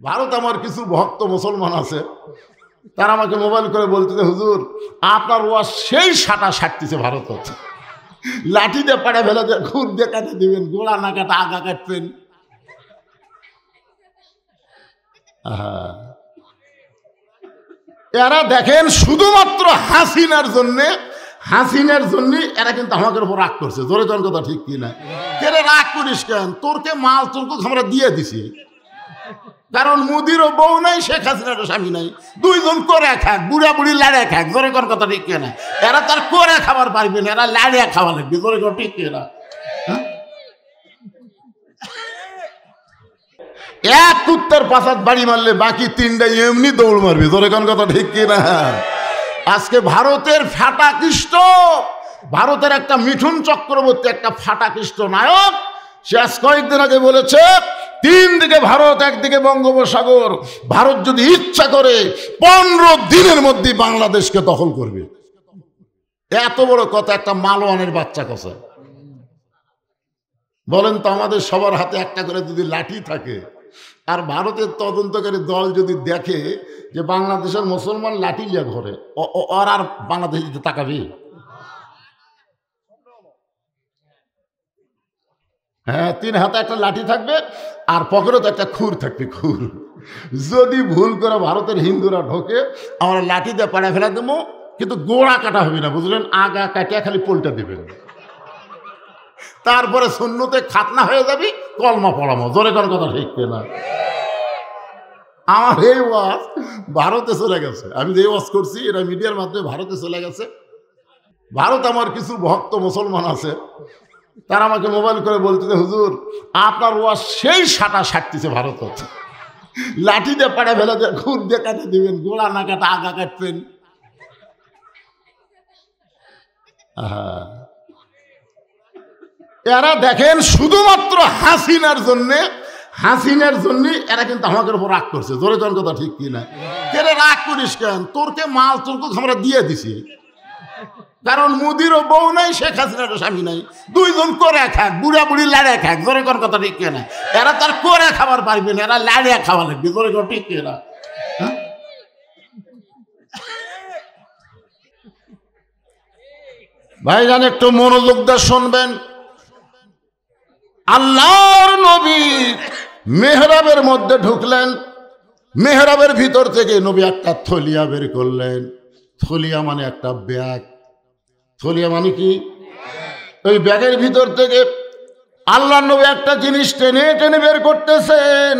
ভারত আমার কিছু ভক্ত মুসলমান আছে, তারা আমাকে মোবাইল করে বলতেছে, হুজুর আপনার ওয়াজ সেই সাটা সাটতেছে ভারত হচ্ছে, লাঠি দিয়ে পাড়া ফেলে দিয়ে খুর দিয়ে কাটে দিবেন, গোড়া না কাটা আগা কাটবেন। এরা দেখেন শুধুমাত্র হাসিনার জন্য এরা কিন্তু আমাদের উপর রাগ করছে। জোরে জন কথা ঠিক কিনা? কেন রাগ করিস কেন? তোরকে মাল তোরকে আমরা দিয়ে দিছি, কারণ মোদিরও বউ নাই, শেখ হাসিনারও স্বামী নাই, দুইজন করে খাক, বুড়া বুড়ি লাড়িয়া খাক। জোরে কোন কথা ঠিক কিনা? এরা তার করে খাবার পারবে না, এরা লাড়িয়া খাওয়া লাগবে। জোরে কোন ঠিক কিনা? এক কুত্তার পাশাত বাড়ি মারলে বাকি তিনটা এমনি দৌড় মারবে। জোরে কোন কথা ঠিক কিনা? আজকে ভারতের ফাটাকৃষ্ট, ভারতের একটা মিঠুন চক্রবর্তী, একটা ফাটাকৃষ্ট নায়ক, সে আজ কয়েকদিন আগে বলেছে, তিন দিকে ভারত, একদিকে বঙ্গোপসাগর, ভারত যদি ইচ্ছা করে 15 দিনের মধ্যে বাংলাদেশকে দখল করবে। এত বড় কথা একটা মালওয়ানের বাচ্চা কথা। বলেন তো, আমাদের সবার হাতে একটা করে যদি লাঠি থাকে, আর ভারতের তদন্তকারী দল যদি দেখে যে বাংলাদেশের মুসলমান লাঠি লিয়া ঘরে, ওর আর বাংলাদেশ দিতে তাকাবি? হ্যাঁ, 3 হাতে একটা লাঠি থাকবে আর পকেটে তো একটা খুর থাকবে, খুর। যদি ভুল করে ভারতের হিন্দুরা ঢোকে, আমরা লাঠি দিয়ে পাড়া ফেলা দেবো, কিন্তু গোড়া কাটা হবে না, বুঝলেন? আগা কাটিয়া খালি পোলটা দেবেন, তারপরে সুন্নতে খাতনা হয়ে যাবি, কলমা পড়ামো। জোরে কোন কথা ঠিক না? আমার এই ওয়াজ ভারতে চলে গেছে, আমি যে ওয়াজ করছি এটা মিডিয়ার মাধ্যমে ভারতে চলে গেছে। ভারত আমার কিছু ভক্ত মুসলমান আছে, তারা আমাকে মোবাইল করে বলতেছে, হুজুর আপনার ওয়াজ সেই সাটা সাটতেছে ভারত হচ্ছে, লাঠি দিয়ে পাড়া ফেলে দিয়ে খুর দিয়ে কাটে দিবেন, গোড়া না কাটা আগা কাটবেন। এরা দেখেন শুধুমাত্র হাসিনার জন্য এরা কিন্তু আমাদের উপর রাগ করছে। জোরে জন কথা ঠিক কিনা? কেন রাগ করিস কেন? তোরকে মাল তোরকে আমরা দিয়ে দিছি, কারণ মোদিরও বউ নাই, শেখ হাসিনারও স্বামী নাই, দুইজন করে খাক, বুড়া বুড়ি লাড়িয়া খাক। জোরে কোন কথা ঠিক কিনা? এরা তার করে খাবার পারবে না, এরা লাড়িয়া খাওয়া লাগবে। জোরে কোন ঠিক কিনা? ভাইজান একটু মনোযোগ দিয়ে শুনবেন। আল্লাহর নবী মেহরাবের মধ্যে ঢুকলেন, মেহরাবের ভিতর থেকে নবী একটা থলিয়া বের করলেন। থলিয়া মানে একটা ব্যাগ। থলিয়া মানে কি? ওই ব্যাগের ভিতর থেকে আল্লাহর নবী একটা জিনিস টেনে টেনে বের করতেছেন।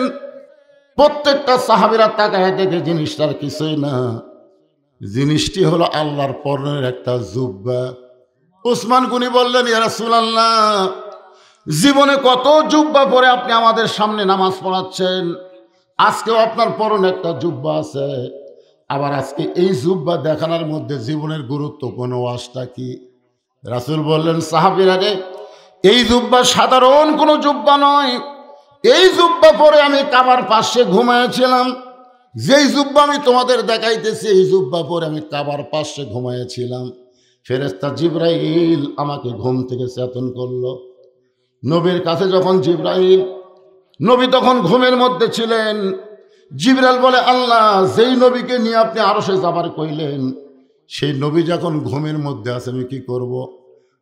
প্রত্যেকটা সাহাবীরা তাকায় দেখে জিনিসটার কিছুই না, জিনিসটি হলো আল্লাহর পরনের একটা জুব্বা। উসমান গনি বললেন, ইয়া রাসূলুল্লাহ, জীবনে কত জুব্বা পরে আপনি আমাদের সামনে নামাজ পড়াচ্ছেন, আজকেও আপনার পরনে একটা জুব্বা আছে, আবার আজকে এই জুব্বা দেখানোর মধ্যে জীবনের গুরুত্বপূর্ণ ওয়াজটা কি? রাসূল বললেন, সাহাবীরা রে, এই জুব্বা সাধারণ কোনো জুব্বা নয়, এই জুব্বা পরে আমি কাবার পাশে ঘুমায়েছিলাম। যেই জুব্বা আমি তোমাদের দেখাইতেছি, এই জুব্বা পরে আমি কাবার পাশে ঘুমায়েছিলাম। ফেরেশতা জিবরাইল আমাকে ঘুম থেকে চেতন করলো। নবীর কাছে যখন জিবরাইল, নবী তখন ঘুমের মধ্যে ছিলেন। জিবরাইল বলে, আল্লাহ যেই নবীকে নিয়ে আপনি আরশে যাবার কইলেন, সেই নবী যখন ঘুমের মধ্যে আছে, আমি কি করব?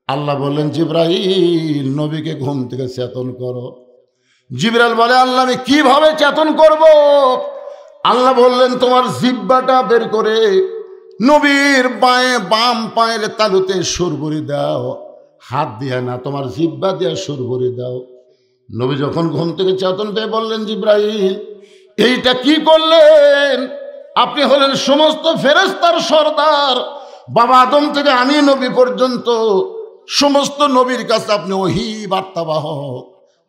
আল্লাহ বললেন, জিবরাইল নবীকে ঘুম থেকে চেতন করো। জিবরাইল বলে, আল্লাহ আমি কিভাবে চেতন করব? আল্লাহ বললেন, তোমার জিহ্বাটা বের করে নবীর বাম পায়ের তালুতে সুরবুরি দাও, হাত দিয়ে না, তোমার জিহ্বা দিয়ে সুরবুরি দাও। নবী যখন ঘুম থেকে চেতন পেয়ে বললেন, জিবরাইল এইটা কি করলেন? আপনি হলেন সমস্ত ফেরেশতার সর্দার, বাবা আদম থেকে আমি নবী পর্যন্ত সমস্ত নবীর কাছে আপনি ওহী বার্তাবাহক,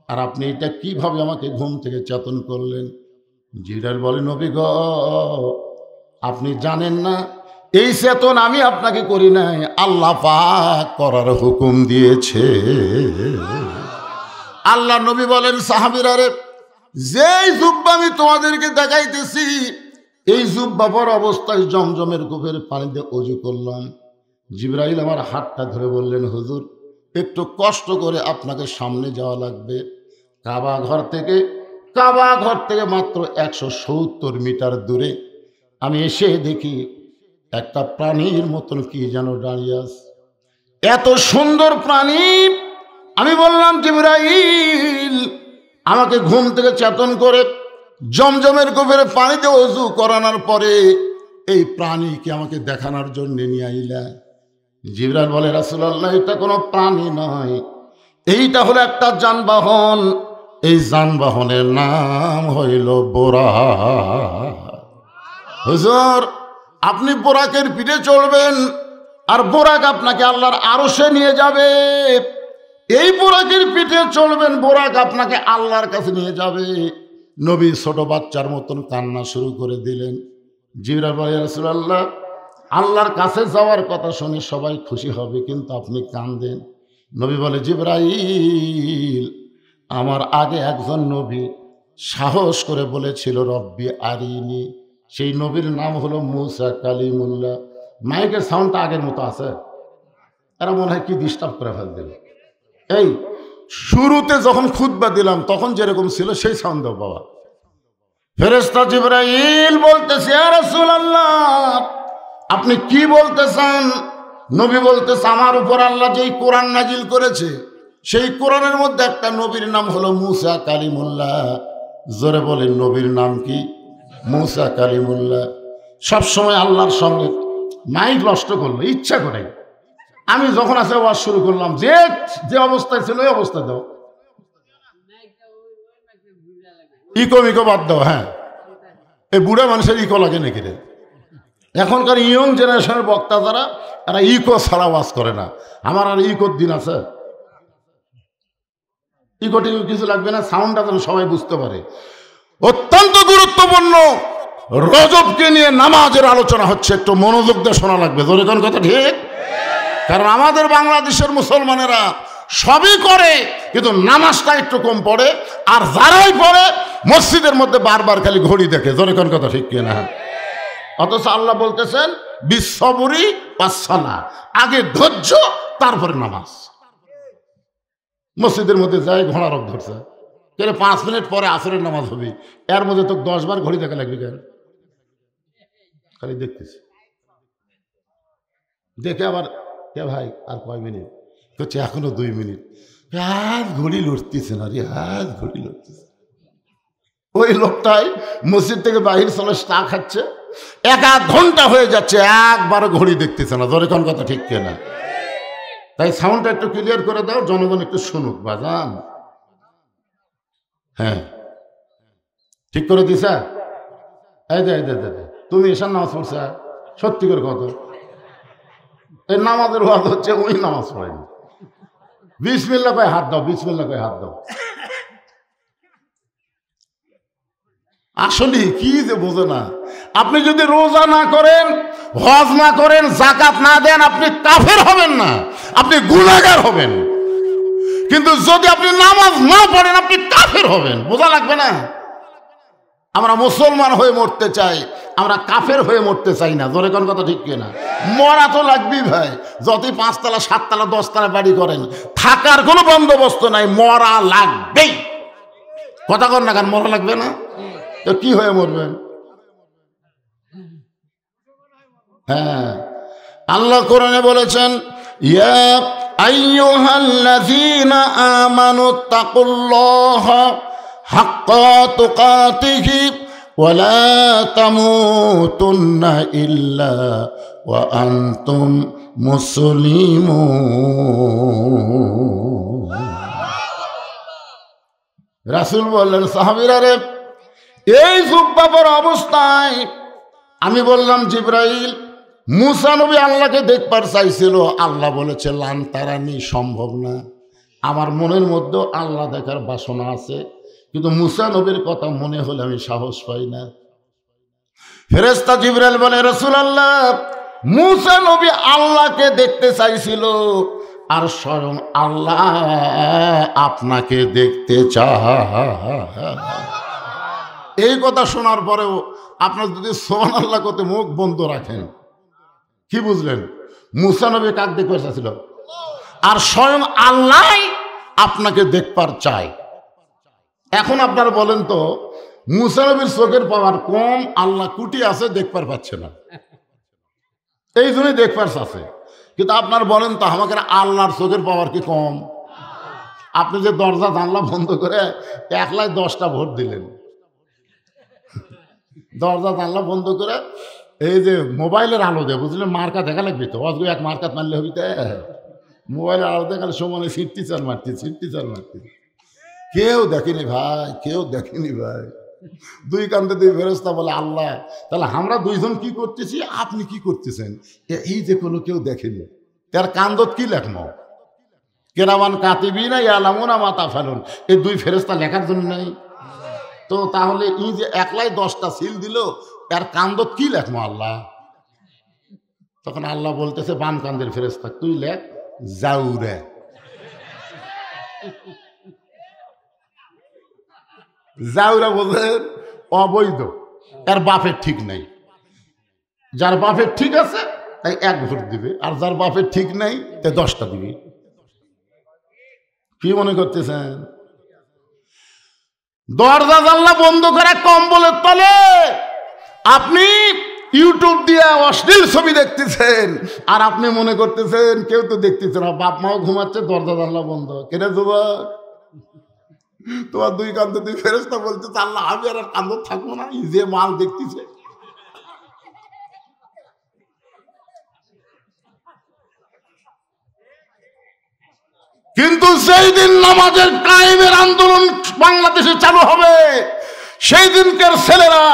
আর আপনি এটা কিভাবে আমাকে ঘুম থেকে চেতন করলেন? জিবরাইল বলে, নবী গো, আপনি জানেন না, এই চেতন আমি আপনাকে করি নাই, আল্লাহ পাক করার হুকুম দিয়েছে। আল্লাহ নবী বলেন, সাহাবীরা রে, যেই জুব্বা আমি তোমাদেরকে দেখাইতেছি, এই জুব্বা পর অবস্থায় জমজমের কূপের পানি দিয়ে ওযু করলাম। জিবরাইল আমার হাতটা ধরে বললেন, হুজুর একটু কষ্ট করে আপনাকে সামনে যাওয়া লাগবে। কাবা ঘর থেকে কাবা ঘর থেকে মাত্র 170 মিটার দূরে আমি এসে দেখি একটা প্রাণীর মতন কি যেন দাঁড়িয়ে আছে, এত সুন্দর প্রাণী। আমি বললাম জিবরাইল, আমাকে ঘুম থেকে চেতন করে জমজমের গভীরে পানিতে ওযু করানোর পরে এই প্রাণীকে আমাকে দেখানোর জন্য নিয়ে আইলা। জিবরাইল বলে, রাসূলুল্লাহ, এটা কোনো প্রাণী নয়, এইটা হলো একটা যানবাহন। এই যানবাহনের নাম হইল বোরাক। হুজুর, আপনি বোরাকের পিঠে চড়বেন আর বোরাক আপনাকে আল্লাহর আরশে নিয়ে যাবে। এই বোরাকের পিঠে চলবেন, বোরাক আপনাকে আল্লাহর কাছে নিয়ে যাবে। নবী ছোট বাচ্চার মতন কান্না শুরু করে দিলেন। জিবরাইল বলে, রাসূলুল্লাহ, আল্লাহর কাছে যাওয়ার কথা শুনে সবাই খুশি হবে, কিন্তু আপনি কাঁদেন। নবী বলে, জিবরাইল, আমার আগে একজন নবী সাহস করে বলেছিল রব্বি আরিনি। সেই নবীর নাম হলো মুসা কালিমুল্লাহ। মাইকের সাউন্ডটা আগের মতো আছে, এরা মনে হয় কি ডিস্টার্ব করে ফেল দেবে। এই শুরুতে যখন খুতবা দিলাম তখন যেরকম ছিল সেই সাউন্ড দাও বাবা। ফেরেশতা জিবরাইল বলতেছে, ইয়া রাসূলুল্লাহ, আপনি কি বলতেছেন? নবী বলতেছে, আমার উপর আল্লাহ যেই কোরআন নাজিল করেছে সেই কোরআনের মধ্যে একটা নবীর নাম হলো মুসা কালিমুল্লাহ। জোরে বলেন, নবীর নাম কি? মুসা কালিমুল্লাহ। সবসময় আল্লাহর সঙ্গে মাইক নষ্ট করলো ইচ্ছা করে। আমি যখন আসে ওয়াজ শুরু করলাম, যে যে অবস্থায় ছিল ওই অবস্থায় দাও, ইকো মিকো বাদ দাও। হ্যাঁ, এই বুড়া মানুষের ইকো লাগে নাকি রে? এখনকার ইয়ং জেনারেশনের বক্তা যারা, এরা ইকো ছাড়া ওয়াজ করে না। আমার আর ইকোর দিন আছে? ইকো টিকো কিছু লাগবে না, সাউন্ডটা যেন সবাই বুঝতে পারে। অত্যন্ত গুরুত্বপূর্ণ রজবকে নিয়ে নামাজের আলোচনা হচ্ছে, একটু মনোযোগ দিয়ে শোনা লাগবে। জোরে কোন কথা ঠিক? কারণ আমাদের বাংলাদেশের মুসলমানেরা সবই করে, কিন্তু নামাজটা একটু কম পড়ে। আর যারাই পড়ে মসজিদের মধ্যে বারবার খালি ঘড়ি দেখে। জোরে কোন কথা ঠিক কিনা? অথচ আল্লাহ বলতেছেন বিশ্ববরি পাসালা, আগে ধৈর্য তারপরে নামাজ। মসজিদের মধ্যে যাই ঘোড়া রোগ ধরছে, 5 মিনিট পরে আসরের নামাজ হবে, এর মধ্যে তো 10 বার ঘড়ি দেখা লাগবে কেন? খালি দেখতেছি, দেখে আবার কে ভাই আর কয় মিনিট করছে, এখনো 2 মিনিট। হাত ঘড়ি লড়তেছে না রে, হাত ঘড়ি লড়তেছে। ওই লোকটাই মসজিদ থেকে বাহির চলে চা খাচ্ছে, 1-1 ঘন্টা হয়ে যাচ্ছে, একবারও ঘড়ি দেখতেছে না। ধরে কোন কথা ঠিক কিনা? তাই সাউন্ডটা একটু ক্লিয়ার করে দাও, জনগণ একটু শুনুক বাজান। হ্যাঁ, ঠিক করে দিছা? এই দে তুমি এসার নামাজ পড়ছা? সত্যি করে কত এই নামাজের ওয়াজ হচ্ছে, ওই নামাজ পড়েনি। বিসমিল্লাহ কয় হাত দাও, বিসমিল্লাহ কয় হাত দাও। আসলে কি যে বোঝে না। আপনি যদি রোজা না করেন, হজ না করেন, যাকাত না দেন, আপনি কাফের হবেন না, আপনি গুনাহগার হবেন। কিন্তু যদি আপনি নামাজ না পড়েন, আপনি কাফের হবেন। বোঝা লাগবে না? আমরা মুসলমান হয়ে মরতে চাই, আমরা কাফের হয়ে মরতে চাই না। জোরে কোন কথা ঠিক কিনা? মরা তো লাগবেই ভাই, যতই 5 তলা 7 তলা 10 তলা বাড়ি করেন, থাকার কোনো বন্দোবস্ত নাই, মরা লাগবেই। কথা কর না, কেন মরা লাগবে না? তো কি হয়ে মরবেন? হ্যাঁ, আল্লাহ কোরআনে বলেছেন, ইয়া আইয়ুহাল্লাযীনা আমানু তাকুল্লাহা হাক্কা তুকাতিহি ওয়া লা তামুতুন্না ইল্লা ওয়া আনতুম মুসলিমুন। রাসূল বললেন, সাহাবীরা রে, এই জুব্বাপর অবস্থায় আমি বললাম, জিবরাইল, মুসা নবী আল্লাহকে দেখবার চাইছিল, আল্লাহ বলেছে লান তারানি, সম্ভব না। আমার মনের মধ্যে আল্লাহ দেখার বাসনা আছে, কিন্তু মুসা নবীর কথা মনে হলে আমি সাহস পাই না। ফেরেশতা জিবরাইল বলে, রাসূলুল্লাহ, মুসা নবী আল্লাহকে দেখতে চাইছিল, আর স্বয়ং আল্লাহ আপনাকে দেখতে চায়। এই কথা শোনার পরেও আপনার যদি সুবহানাল্লাহ করতে মুখ বন্ধ রাখেন, কি বুঝলেন? মুসা নবী কাক দেখতে চাইছিল, আর স্বয়ং আল্লাহ আপনাকে দেখবার চায়। এখন আপনারা বলেন তো, মুসা নবীর চোখের পাওয়ার কম, আল্লাহ কুটি আছে দেখবার পাচ্ছে না, এই জন্যই দেখবার আছে। কিন্তু আপনার বলেন তো আমাকে, আল্লাহর চোখের পাওয়ার কি কম? আপনি যে দরজা জানলা বন্ধ করে একলাই 10টা ভোট দিলেন, দরজা জানলা বন্ধ করে এই যে মোবাইলের আলো দেয়, বুঝলেন, মার্কা দেখা লাগবে তো, অজগো এক মার্কাত মারলে হবি তো, মোবাইলের আলো দেখালে সমানে ছিটটি চার মারতি। কেউ দেখেনি ভাই, কেউ দেখেনি ভাই। দুই কান্দে দুই ফেরেশতা বলে, আল্লাহ তাহলে আমরা দুইজন কি করতেছি, আপনি কি করতেছেন? এই যে কোনো কেউ দেখেনি, তার কান্দত কি লেখনো? কেরামান কাতিবিনা ইয়ালামুনা মা তাফআলুন, এই দুই ফেরেশতা লেখার জন্য নেই তো? তাহলে এই যে একলাই 10টা সিল দিল, তার কান্দত কি লেখনো আল্লাহ? তখন আল্লাহ বলতেছে বাম কান্দের ফেরেশতা, তুই লেখ জাউরে। জাউরা বলেন অবৈধ, এর বাপের ঠিক নাই। যার বাপের ঠিক আছে তাই 1 ভোট দিবে, আর যার বাপের ঠিক নাই তাই 10টা দিবে। কি মনে করতেছেন? দরজা জানলা বন্ধ করে কম্বলের তলে আপনি ইউটিউব দিয়ে অশ্লীল ছবি দেখতেছেন, আর আপনি মনে করতেছেন কেউ তো দেখতেছে না, বাপ মাও ঘুমাচ্ছে, দরজা জানলা বন্ধ। কেন যুবক, তোমার দুই কান্দে দুই ফেরেশতা বলতেছে, আল্লাহ আমি আর কান্দ থাকবো না, যে মাল দেখতেছে। কিন্তু সেই দিন নামাজের কায়েমের আন্দোলন বাংলাদেশে চালু হবে, সেই দিনকার ছেলেরা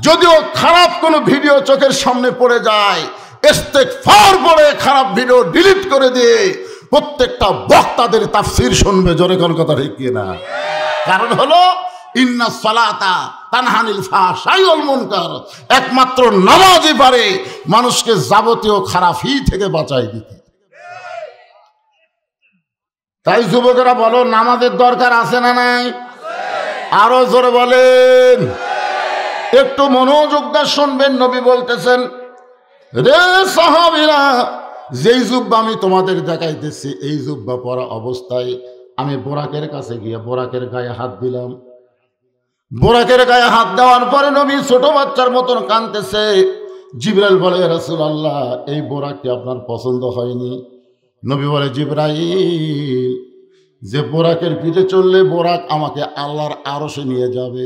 যদিও খারাপ কোনো ভিডিও চোখের সামনে পড়ে যায়, ইস্তেগফার পড়ে খারাপ ভিডিও ডিলিট করে দিয়ে প্রত্যেকটা বক্তাদের তাফসীর শুনবে। জোরে কোন কথা ঠিক কিনা? কারণ হলো ইন্নাস সালাতা তানহা আনিল ফাহশাই ওয়াল মুনকার, একমাত্র নামাজই পারে মানুষকে যাবতীয় খারাপি থেকে বাঁচাই দিতে। তাই যুবকেরা বলো, নামাজের দরকার আছে না নাই? আরো জোরে বলেন, একটু মনোযোগ দিয়ে শুনবেন। নবী বলতেছেন, রে সাহাবীরা, যেই জুব্বা আমি তোমাদের দেখাইতেছি, এই জুব্বা পরা অবস্থায় আমি বোরাকের কাছে গিয়ে বোরাকের গায়ে হাত দিলাম। বোরাকের গায়ে হাত দেওয়ার পরে নবী ছোট বাচ্চার মতন কাঁদতেছে। জিবরাইল বলে, রাসূলুল্লাহ, এই বোরাক কি আপনার পছন্দ হয়নি? নবী বলে, জিবরাইল, যে বোরাকের পিঠে চললে বোরাক আমাকে আল্লাহর আরশে নিয়ে যাবে,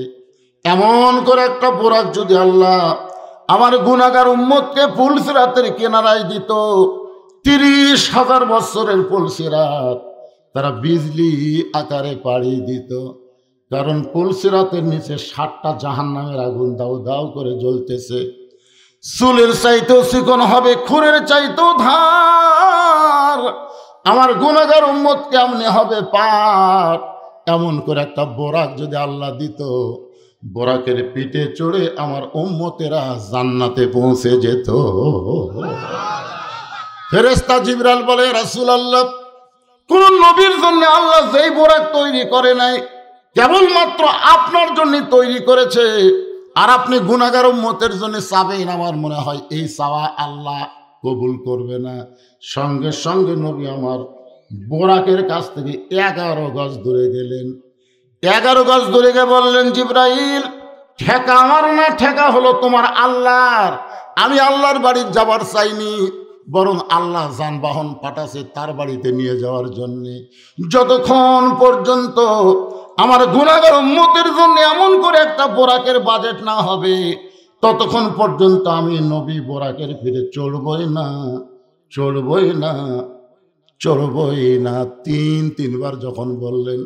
এমন করে একটা বোরাক যদি আল্লাহ আমার গুনাহগার উম্মতকে পুলসিরাতের কিনারায় দিত, 30,000 বছরের পুলসিরাত তারা বিজলি আকারে পাড়ি দিত। কারণ পুলসিরাতের নিচে 7টা জাহান্নামের আগুন দাউ দাউ করে জ্বলতেছে। চুলের চাইতেও চিকন হবে, খুরের চাইতেও ধার। আমার গুনাহগার উম্মত কেমনে হবে পার? এমন করে একটা বোরাক যদি আল্লাহ দিত, বোরাকের পিঠে চড়ে আমার উম্মতেরা জান্নাতে পৌঁছে যেত। ফেরেশতা জিবরাইল বলে, রাসূলুল্লাহ, কোন নবীর জন্য আল্লাহ যেই বোরাক তৈরি করে নাই, কেবলমাত্র আপনার জন্য তৈরি করেছে। আর আপনি গুনাহগার উম্মতের জন্য চাবেন, আমার মনে হয় এই চাওয়া আল্লাহ কবুল করবে না। সঙ্গে সঙ্গে নবী আমার বোরাকের কাছ থেকে 11 গজ দূরে গেলেন। 11 গজ দূরে গিয়ে বললেন, জিবরাইল, ঠেকা আমার না, ঠেকা হলো তোমার আল্লাহর। আমি আল্লাহর বাড়ি যাবার চাইনি, বরং আল্লাহ যানবাহন পাঠাছে তার বাড়িতে নিয়ে যাওয়ার জন্যে। যতক্ষণ পর্যন্ত আমার গুনাহগার উম্মতের জন্য এমন করে একটা বোরাকের বাজেট না হবে, ততক্ষণ পর্যন্ত আমি নবী বোরাকের ফিরে চড়বই না, চড়বই না, চড়বই না। 3বার যখন বললেন,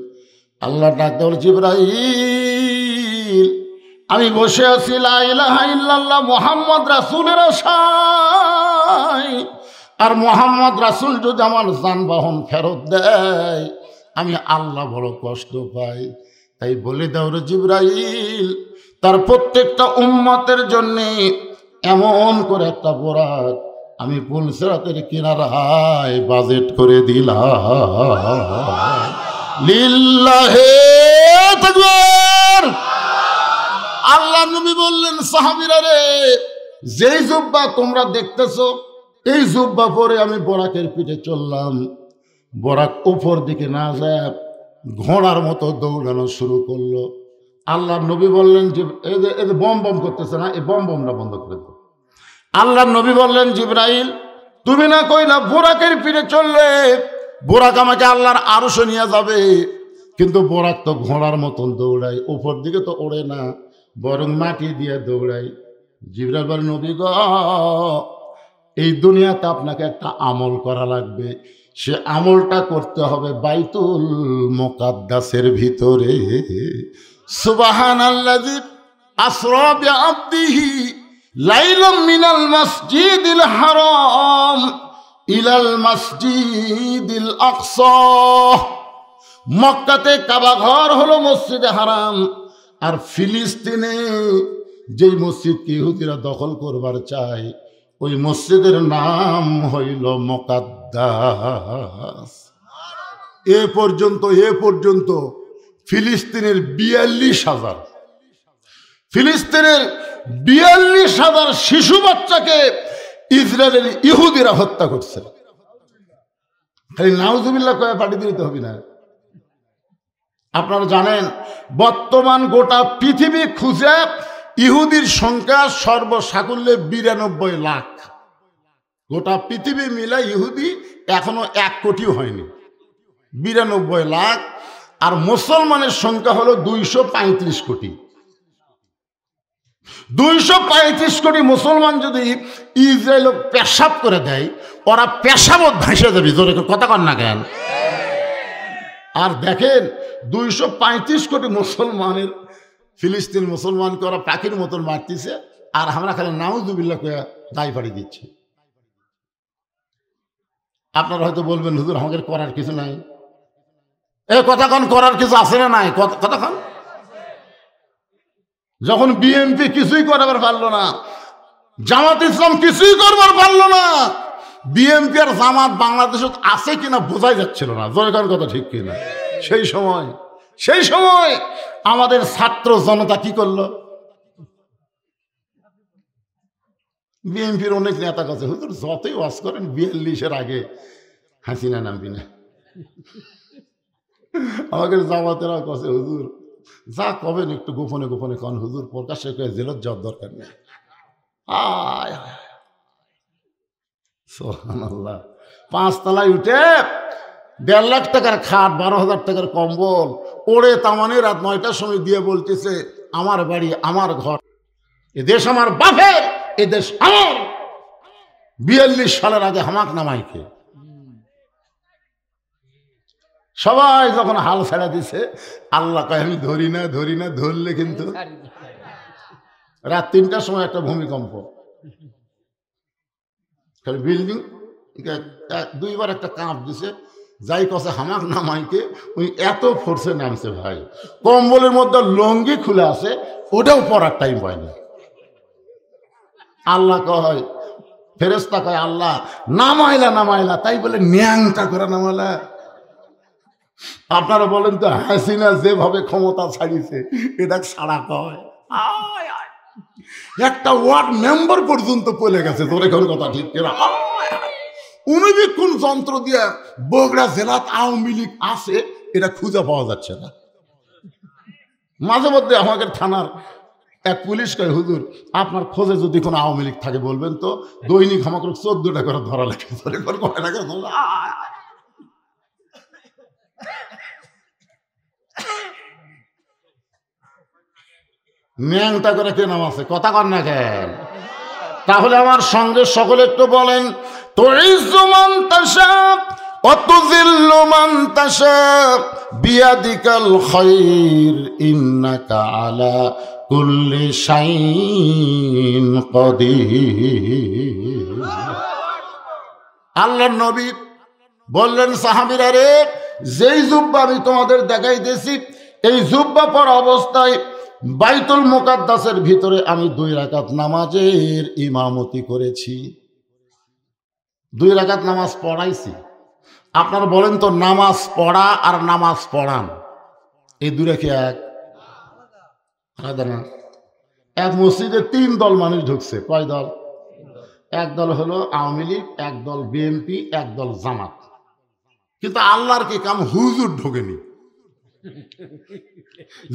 আল্লাহ ডাকতে বলে, জিবরাইল, আমি বসে আছি লা ইলাহা ইল্লাল্লাহ মুহাম্মদ রাসূলের আশায়, আর মুহাম্মদ রাসূল যদি আমার যানবাহন ফেরত দেয়, আমি আল্লাহ বড় কষ্ট পাই। তাই বলে দাও রে জিবরাইল, তার প্রত্যেকটা উম্মতের জন্য এমন করে একটা বোরাক আমি পুলসিরাতের কিনারায় বাজেট করে দিলাম। লিল্লাহে তাকবীর। আল্লাহ নবী বললেন, সাহাবীরা রে, যেই জুব্বা তোমরা দেখতেছো, এই জুব্বা পরে আমি বোরাকের পিঠে চললাম। বোরাক উপর দিকে না যায় ঘোড়ার মতো দৌড়ানো শুরু করলো। আল্লাহ নবী বললেন যে এই যে বম বম করতেছে না, এই বম বমটা বন্ধ করে দাও। আল্লাহ নবী বললেন জিবরাইল তুমি না কইলা বোরাকের পিঠে চললে, বোরাক আমাকে আল্লাহর আরশে নিয়ে যাবে, কিন্তু বোরাক তো ঘোড়ার মতন দৌড়ায়, উপর দিকে তো ওড়ে না, বরং মাটি দিয়ে দৌড়ায়। জিবরাইল বলেন নবী গো, এই দুনিয়াতে আপনাকে একটা আমল করা লাগবে, সে আমলটা করতে হবে বাইতুল মুকাদ্দাসের ভিতরে। সুবহানাল্লাযী আসরা বিআবদিহি লাইলাম মিনাল মাসজিদিল হারাম ইলাল মাসজিদিল আকসা। মক্কাতে কাবা ঘর হলো মসজিদে হারাম, আর ফিলিস্তিনে যেই মসজিদকে ইহুদিরা দখল করবার চায় ওই মসজিদের নাম হইল মুকাদ্দাস। এ পর্যন্ত ফিলিস্তিনের ৪২,০০০ শিশু বাচ্চাকে ইসরায়েলের ইহুদিরা হত্যা করছে। খালি নাউজুবিল্লাহ কয়ে পাঠিয়ে দিতে হবে না। আপনারা জানেন বর্তমান গোটা পৃথিবী খুঁজে ইহুদির সংখ্যা সর্বসাকুল্যে ৯২ লাখ। গোটা পৃথিবী মিলে ইহুদি এখনো ১ কোটিও হয়নি, ৯২ লাখ। আর মুসলমানের সংখ্যা হলো ২৩৫ কোটি। ২৩৫ কোটি মুসলমান যদি ইসরায়েল পেশাব করে দেয়, ওরা পেশাবত ভাসে যাবে। জোরে কথা কন না কেন? আর দেখেন ২৩৫ কোটি মুসলমানের ফিলিস্তিন মুসলমানকে ওরা পাখির মতন মারতেছে, আর আমরা খালি নাউজুবিল্লাহ কয়ে দায় পাড়িয়ে দিচ্ছি। আপনারা হয়তো বলবেন হুজুর আমাদের করার কিছু নাই। এ কথাক্ষণ করার কিছু আছে না নাই? কথাক্ষণ যখন বিএনপি কিছুই করবার পারলো না, জামাত ইসলাম কিছুই করবার পারলো না, বিএনপি আর জামাত বাংলাদেশে আছে কিনা বোঝাই যাচ্ছিল না। জয়কার কথা ঠিক কিনা? সেই সময় আমাদের ছাত্র জনতা কি করলো? বিএনপির অনেক নেতা কাছে হুজুর যতই ওয়াজ করেন ৪২-এর আগে হাসিনা নামবি না। আমাদের জামাতেরা কাছে হুজুর যা কবেন একটু গোপনে গোপনে কন, হুজুর প্রকাশ্যে জেলত যাওয়ার দরকার নেই। সুবহানাল্লাহ। ৫ তলায় উঠে ১.৫ লাখ টাকার খাট, ১২,০০০ টাকার কম্বল ওড়ে তামানে রাত ৯টার সময় দিয়ে বলতেছে আমার বাড়ি আমার ঘর, এ দেশ আমার বাপের, এ দেশ আমার। ৪২ সালের আগে হামাক নামাইকে সবাই যখন হাল ছেড়ে দিছে, আল্লাহ কয় আমি ধরি না, ধরলে কিন্তু রাত ৩টার সময় একটা ভূমিকম্প, বিল্ডিং ২বার একটা কাঁপ দিছে। যাই কছে হামাক নামাইকে ওই এত ফোর্সে নামছে ভাই, কম্বলের মধ্যে লঙ্গি খুলে আছে, ওটাও পরার টাইম পায়নি। আল্লাহ কয়, ফেরেশতা কয় আল্লাহ নামাইলা, তাই বলে ন্যাংটা করে নামাইলা। আপনারা বলেন তো হাসিনা যেভাবে ক্ষমতা ছাড়িয়েছে এটা ছাড়া কয়? একটা ওয়ার্ড মেম্বার পর্যন্ত পলে গেছে। তোর এখন কথা ঠিক কিনা? অনুবীক্ষণ যন্ত্র দিয়ে বগুড়া জেলাত আওয়ামী লীগ আছে এটা খুঁজে পাওয়া যাচ্ছে না। মাঝে মধ্যে আমাদের থানার এক পুলিশ কয় হুজুর আপনার খোঁজে যদি কোনো আওয়ামী লীগ থাকে বলবেন তো, দৈনিক আমাকে ১৪টা করে ধরা লাগে। ন্যাংটা করে কে নাম আছে? কথা কর না কেন? তাহলে আমার সঙ্গে সকলে একটু বলেন, তুইজ্জু মান তাশা ওয়া তুযিল্লু মান তাশা বিয়াদিকাল খায়র ইন্নাকা আলা কুল্লি শাইইন কাদির। আল্লাহর নবী বললেন সাহাবীরা রে, যেই জুব্বা আমি তোমাদের দেখাইতেছি এই জুব্বা পরা অবস্থায় বাইতুল মুকাদ্দাসের ভিতরে আমি 2 রাকাত নামাজের ইমামতি করেছি, 2 রাকাত নামাজ পড়াইছি। আপনারা বলেন তো নামাজ পড়া আর নামাজ পড়ান এই দুটো কি এক? আলাদা না? এক মসজিদে 3 দল মানুষ ঢুকছে। কয় দল? এক দল হলো আওয়ামী লীগ, এক দল বিএনপি, এক দল জামাত। কিন্তু আল্লাহর কি কাম, হুজুর ঢোকেনি।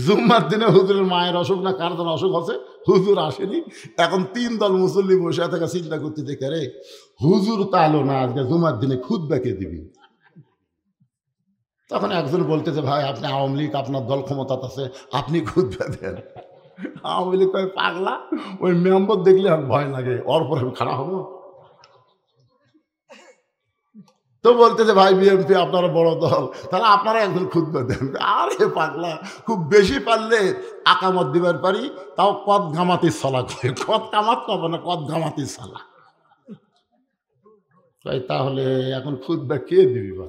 জুম্মার দিনে হুজুরের মায়ের অসুখ না কার যেন অসুখ আছে, হুজুর আসেনি। এখন 3 দল মুসল্লি বসে থাকা চিন্তা করতে দেখে, রে হুজুর তো আলো না, আজকে জুম্মার দিনে খুতবা কে দিবি? তখন একজন বলতেছে, ভাই আপনি আওয়ামী লীগ, আপনার দল ক্ষমতাতে আছে, আপনি খুতবা দেন। আওয়ামী লীগ কয়, পাগলা, ওই মেম্বর দেখলে আর ভয় লাগে, ওর পরে খারাপ হবো। তো বলতেছে, ভাই বিএনপি আপনারা বড় দল, তাহলে আপনারা একজন খুতবা দেন। আরে পাগলা, খুব বেশি পারলে আকামত দিবার পারি, তাও কদ গামাতি সালা করে, কদ কামাত পাবো না, কদ গামাতি সালা। তাই তাহলে এখন খুতবা কে দিবি? বা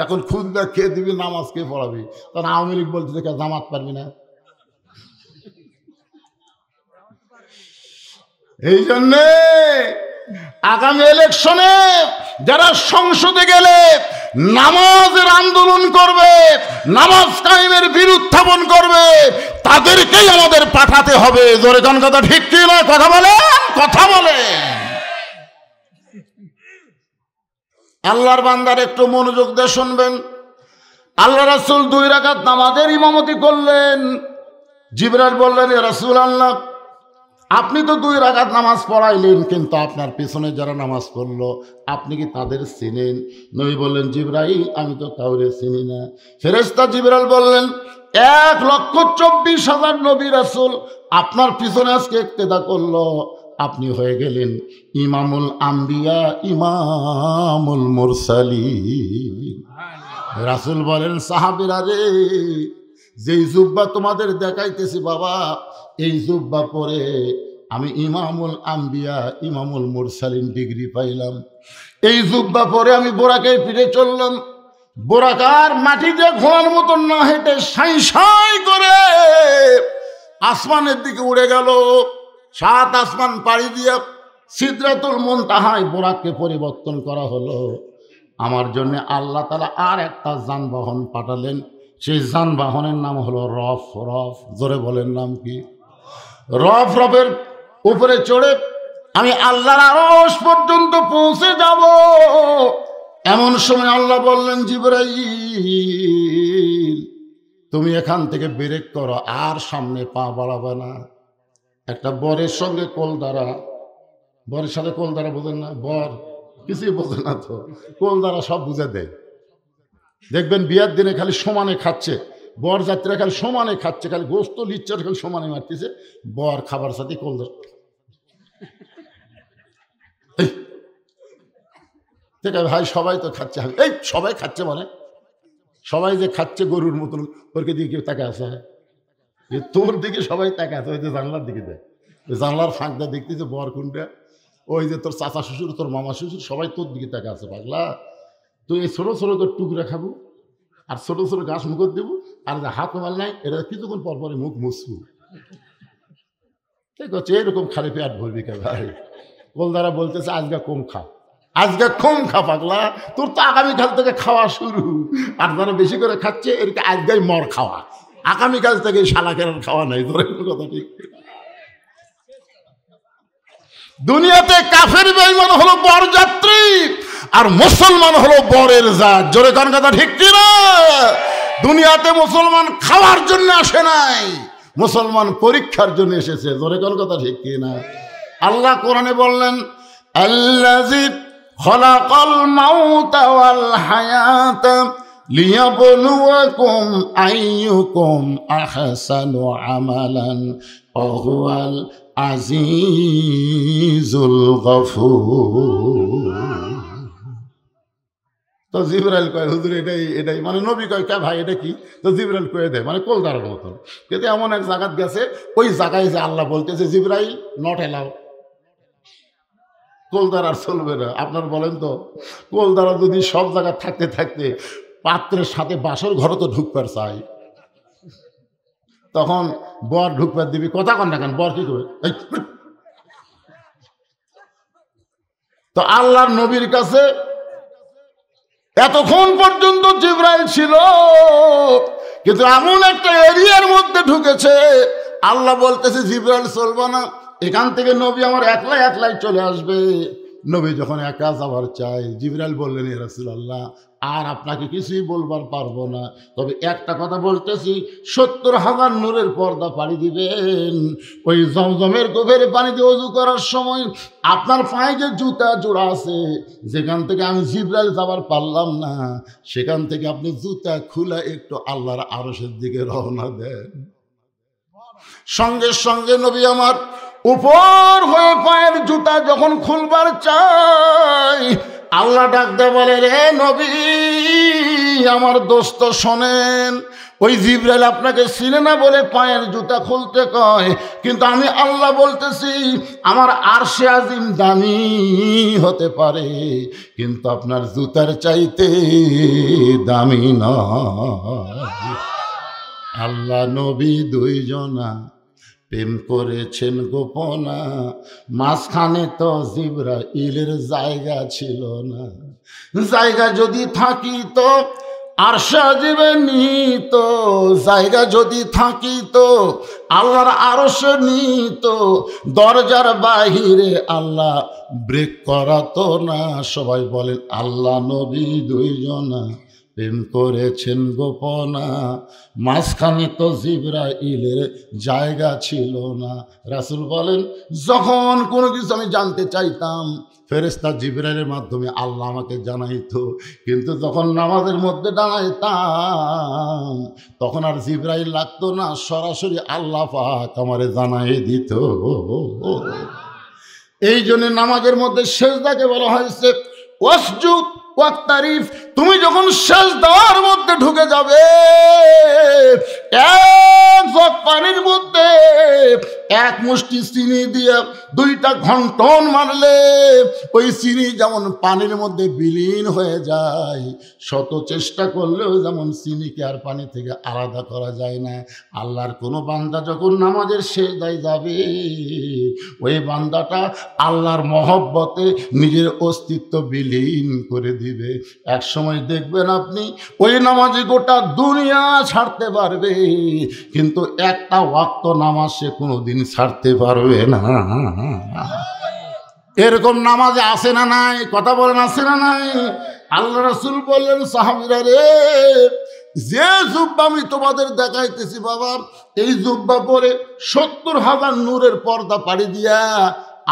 এখন খুতবা কে দিবি, নামাজ কে পড়াবি? তখন আওয়ামী লীগ বলতেছে, জামাত পারবি না। এই জন্যে আগামী ইলেকশনে যারা সংসদে গেলে নামাজের আন্দোলন করবে, নামাজ কায়েমের বিরুদ্ধাপন করবে, তাদেরকেই আমাদের পাঠাতে হবে। জোরে কোন কথা ঠিক কি না? কথা বলে, কথা বলে। আল্লাহর বান্দার একটু মনোযোগ দিয়ে শুনবেন। আল্লাহ রাসূল 2 রাকাত নামাজের ইমামতি করলেন। জিবরাইল বললেন, ইয়া রাসূলুল্লাহ, আপনি তো 2 রাকাত নামাজ পড়াইলেন, কিন্তু আপনার পিছনে যারা নামাজ পড়লো আপনি কি তাদের চিনেন? নবী বললেন, জিবরাইল, আমি তো কাউরে চিনি না। ফেরেশতা জিবরাইল বললেন, 1,24,000 নবী রাসূল আপনার পিছনে আজকে ইক্তেদা করলো, আপনি হয়ে গেলেন ইমামুল আম্বিয়া, ইমামুল মুরসালিন। রাসূল বলেন, সাহাবীরা রে, যেই জুব্বা তোমাদের দেখাইতেছি বাবা, এই জুব্বা পরে আমি ইমামুল আম্বিয়া, ইমামুল মুরসালিন ডিগ্রি পাইলাম। এই জুব্বা পরে আমি বোরাকের পিঠে চললাম, বোরাকার মাটি দিয়ে ঘোড়ার মতন না হেঁটে সাই সাই করে আসমানের দিকে উড়ে গেল। 7 আসমান পাড়ি দিয়ে সিদরাতুল মুনতাহায় বোরাককে পরিবর্তন করা হলো। আমার জন্য আল্লাহ তাআলা আর একটা যানবাহন পাঠালেন, সেই যানবাহনের নাম হলো রফ। রফ, জোরে বলেন, নাম কি? রফ। রফের উপরে চড়ে আমি আল্লাহর আরশ পর্যন্ত পৌঁছে যাব। এমন সময় আল্লাহ বললেন, জিবরাইল, তুমি এখান থেকে ব্রেক করো, আর সামনে পা বাড়াবে না। একটা বরের সঙ্গে কোল দ্বারা, বরের সাথে কোল দ্বারা বোঝেন না? বর কিছুই বোঝে না তো, কোল দ্বারা সব বুঝে দেয়। দেখবেন বিয়ার দিনে খালি সমানে খাচ্ছে, বর যাত্রীরা খালি সমানে খাচ্ছে, খালি গোস্ত লিচ্চার খালি সমানে মারতেছে, বর খাবার সাথে কোল ধর। ঠিক আছে ভাই, সবাই তো খাচ্ছে, এই সবাই খাচ্ছে, মানে সবাই যে খাচ্ছে গরুর মতন, ওরকে দিকে কেউ তাকে আসে? তোর দিকে সবাই তাকে আছে, ওই যে জানলার দিকে দেয়, ওই জানলার ফাঁকটা দেখতেছে বর কোনটা, ওই যে তোর চাচা শ্বশুর, তোর মামা শ্বশুর, সবাই তোর দিকে তাকে আছে। পাগলা, তুই এই ছোটো ছোটো তোর টুকরা খাবো, আর ছোটো ছোটো গাছ মুখ দেবো, আর হাত মাল নাই, এটা কিছুক্ষণ পর পরে মুখ মুছবো। ঠিক আছে, এরকম খালি পেট ভরবি কে ভাই? কোলদারা বলতেছে, আজকে কম খা, আজকে কম খা। পাগলা, তোর তো আগামীকাল থেকে খাওয়া শুরু, আর যারা বেশি করে খাচ্ছে এদিকে আজকেই মর খাওয়া, আগামীকাল থেকে শালা কেন খাওয়া নাই। ধরে কথা ঠিক। দুনিয়াতে কাফের বেঈমান হলো বরযাত্রী, আর মুসলমান হলো বরের জাত। জোরে কোন কথা ঠিক কি না? দুনিয়াতে মুসলমান খাওয়ার জন্য আসে নাই, মুসলমান পরীক্ষার জন্য এসেছে। জোরে কোন কথা ঠিক কি না? আল্লাহ কোরআনে বললেন, আল্লাযী খালাকাল মাউতা ওয়াল হায়াতা লিয়াবলুয়াকুম আইয়ুকুম আহসানু আমালান ওয়া হুয়াল আজিজুল গফুর। তো জিবরাইল কয়, হুজুর এটাই এটাই, মানে নবী কয়, কে ভাই এটা কি? তো জিবরাইল কয়ে দেয়, মানে কোল দাঁড়ার মতন। কিন্তু এমন এক জায়গায় গেছে, ওই জায়গায় যে আল্লাহ বলতেছে, জিবরাইল নট এলাও, কোল দাঁড়ার চলবে না। আপনার বলেন তো, কোল দাঁড়া যদি সব জায়গায় থাকতে থাকতে পাত্রের সাথে বাসর ঘরে তো ঢুকবার চাই, তখন বর ঢুকবার দিবি, কথা কন না কেন? বর কি করবে? তো আল্লাহর নবীর কাছে এতক্ষণ পর্যন্ত জিবরাইল ছিল, কিন্তু এমন একটা এরিয়ার মধ্যে ঢুকেছে, আল্লাহ বলতেছে জিবরাইল চলবে না, এখান থেকে নবী আমার একলাই একলাই চলে আসবে। নবী যখন একা যাওয়ার চাই, জিবরাইল বললেন, ইয়া রাসূলুল্লাহ, আর আপনাকে কিছুই বলবার পারবো না, তবে একটা কথা বলতেছি, 70,000 নূরের পর্দা পাড়ি দিবেন। ওই জমজমের কূপের পানি দিয়ে ওযু করার সময় আপনার পায়ে যে জুতা জোড়া আছে, যেখান থেকে আমি জিবরাইল যাবার পারলাম না, সেখান থেকে আপনি জুতা খুলে একটু আল্লাহর আরশের দিকে রওনা দেন। সঙ্গে সঙ্গে নবী আমার উপর হয়ে পায়ের জুতা যখন খুলবার চাই, আল্লাহ ডাক দিয়ে বলে, রে নবী, আমার দোস্ত শোনেন, ওই জিবরাইল আপনাকে চিনে না বলে পায়ের জুতা খুলতে কয়, কিন্তু আমি আল্লাহ বলতেছি, আমার আরশে আজিম দামি হতে পারে, কিন্তু আপনার জুতার চাইতে দামি নয়। আল্লাহ নবী দুইজনা প্রেম করেছেন গোপনা, মাঝখানে তো জিবরাইলের জায়গা ছিল না। জায়গা যদি থাকিত আরশে আজিমে নিত, জায়গা যদি থাকিত আল্লাহর আরশে নিত, দরজার বাহিরে আল্লাহ ব্রেক করাতো না। সবাই বলেন, আল্লাহ নবী দুইজনা প্রেম করেছেন গোপনা, মাঝখানে তো জিবরাইলের জায়গা ছিল না। রাসূল বলেন, যখন কোনো কিছু আমি জানতে চাইতাম, ফেরেশতা জিবরাইলের মাধ্যমে আল্লাহ আমাকে জানাইতো, কিন্তু যখন নামাজের মধ্যে দাঁড়াইতাম, তখন আর জিবরাইল লাগতো না, সরাসরি আল্লাহ পাক আমারে জানাই দিত। এই জন্য নামাজের মধ্যে সিজদাকে বলা হয়েছে ওয়াসজুদ ওয়াক্তারিফ। তুমি যখন সিজদার মধ্যে ঢুকে যাবে, এক জগ পানির মধ্যে এক মুষ্টি চিনি দিয়ে 2টা ঘন্টন মারলে ওই চিনি যেমন পানির মধ্যে বিলীন হয়ে যায়, শত চেষ্টা করলেও যেমন চিনিকে আর পানি থেকে আলাদা করা যায় না। আল্লাহর কোনো বান্দা যখন নামাজের সিজদায় যাবে, ওই বান্দাটা আল্লাহর মহব্বতে নিজের অস্তিত্ব বিলীন করে দিবে। এক সময় দেখবেন আপনি ওই নামাজে গোটা দুনিয়া ছাড়তে পারবে, কিন্তু একটা ওয়াক্ত নামাজ সে কোনোদিন ছাড়তে পারবে না। এরকম নামাজে আসে না নাই? কথা বলেন, আসে না নাই? আল্লাহ রাসূল বললেন, সাহাবীরা রে, যে জুব্বা আমি তোমাদের দেখাইতেছি বাবা, এই জুব্বা পরে 70,000 নূরের পর্দা পাড়ি দিয়া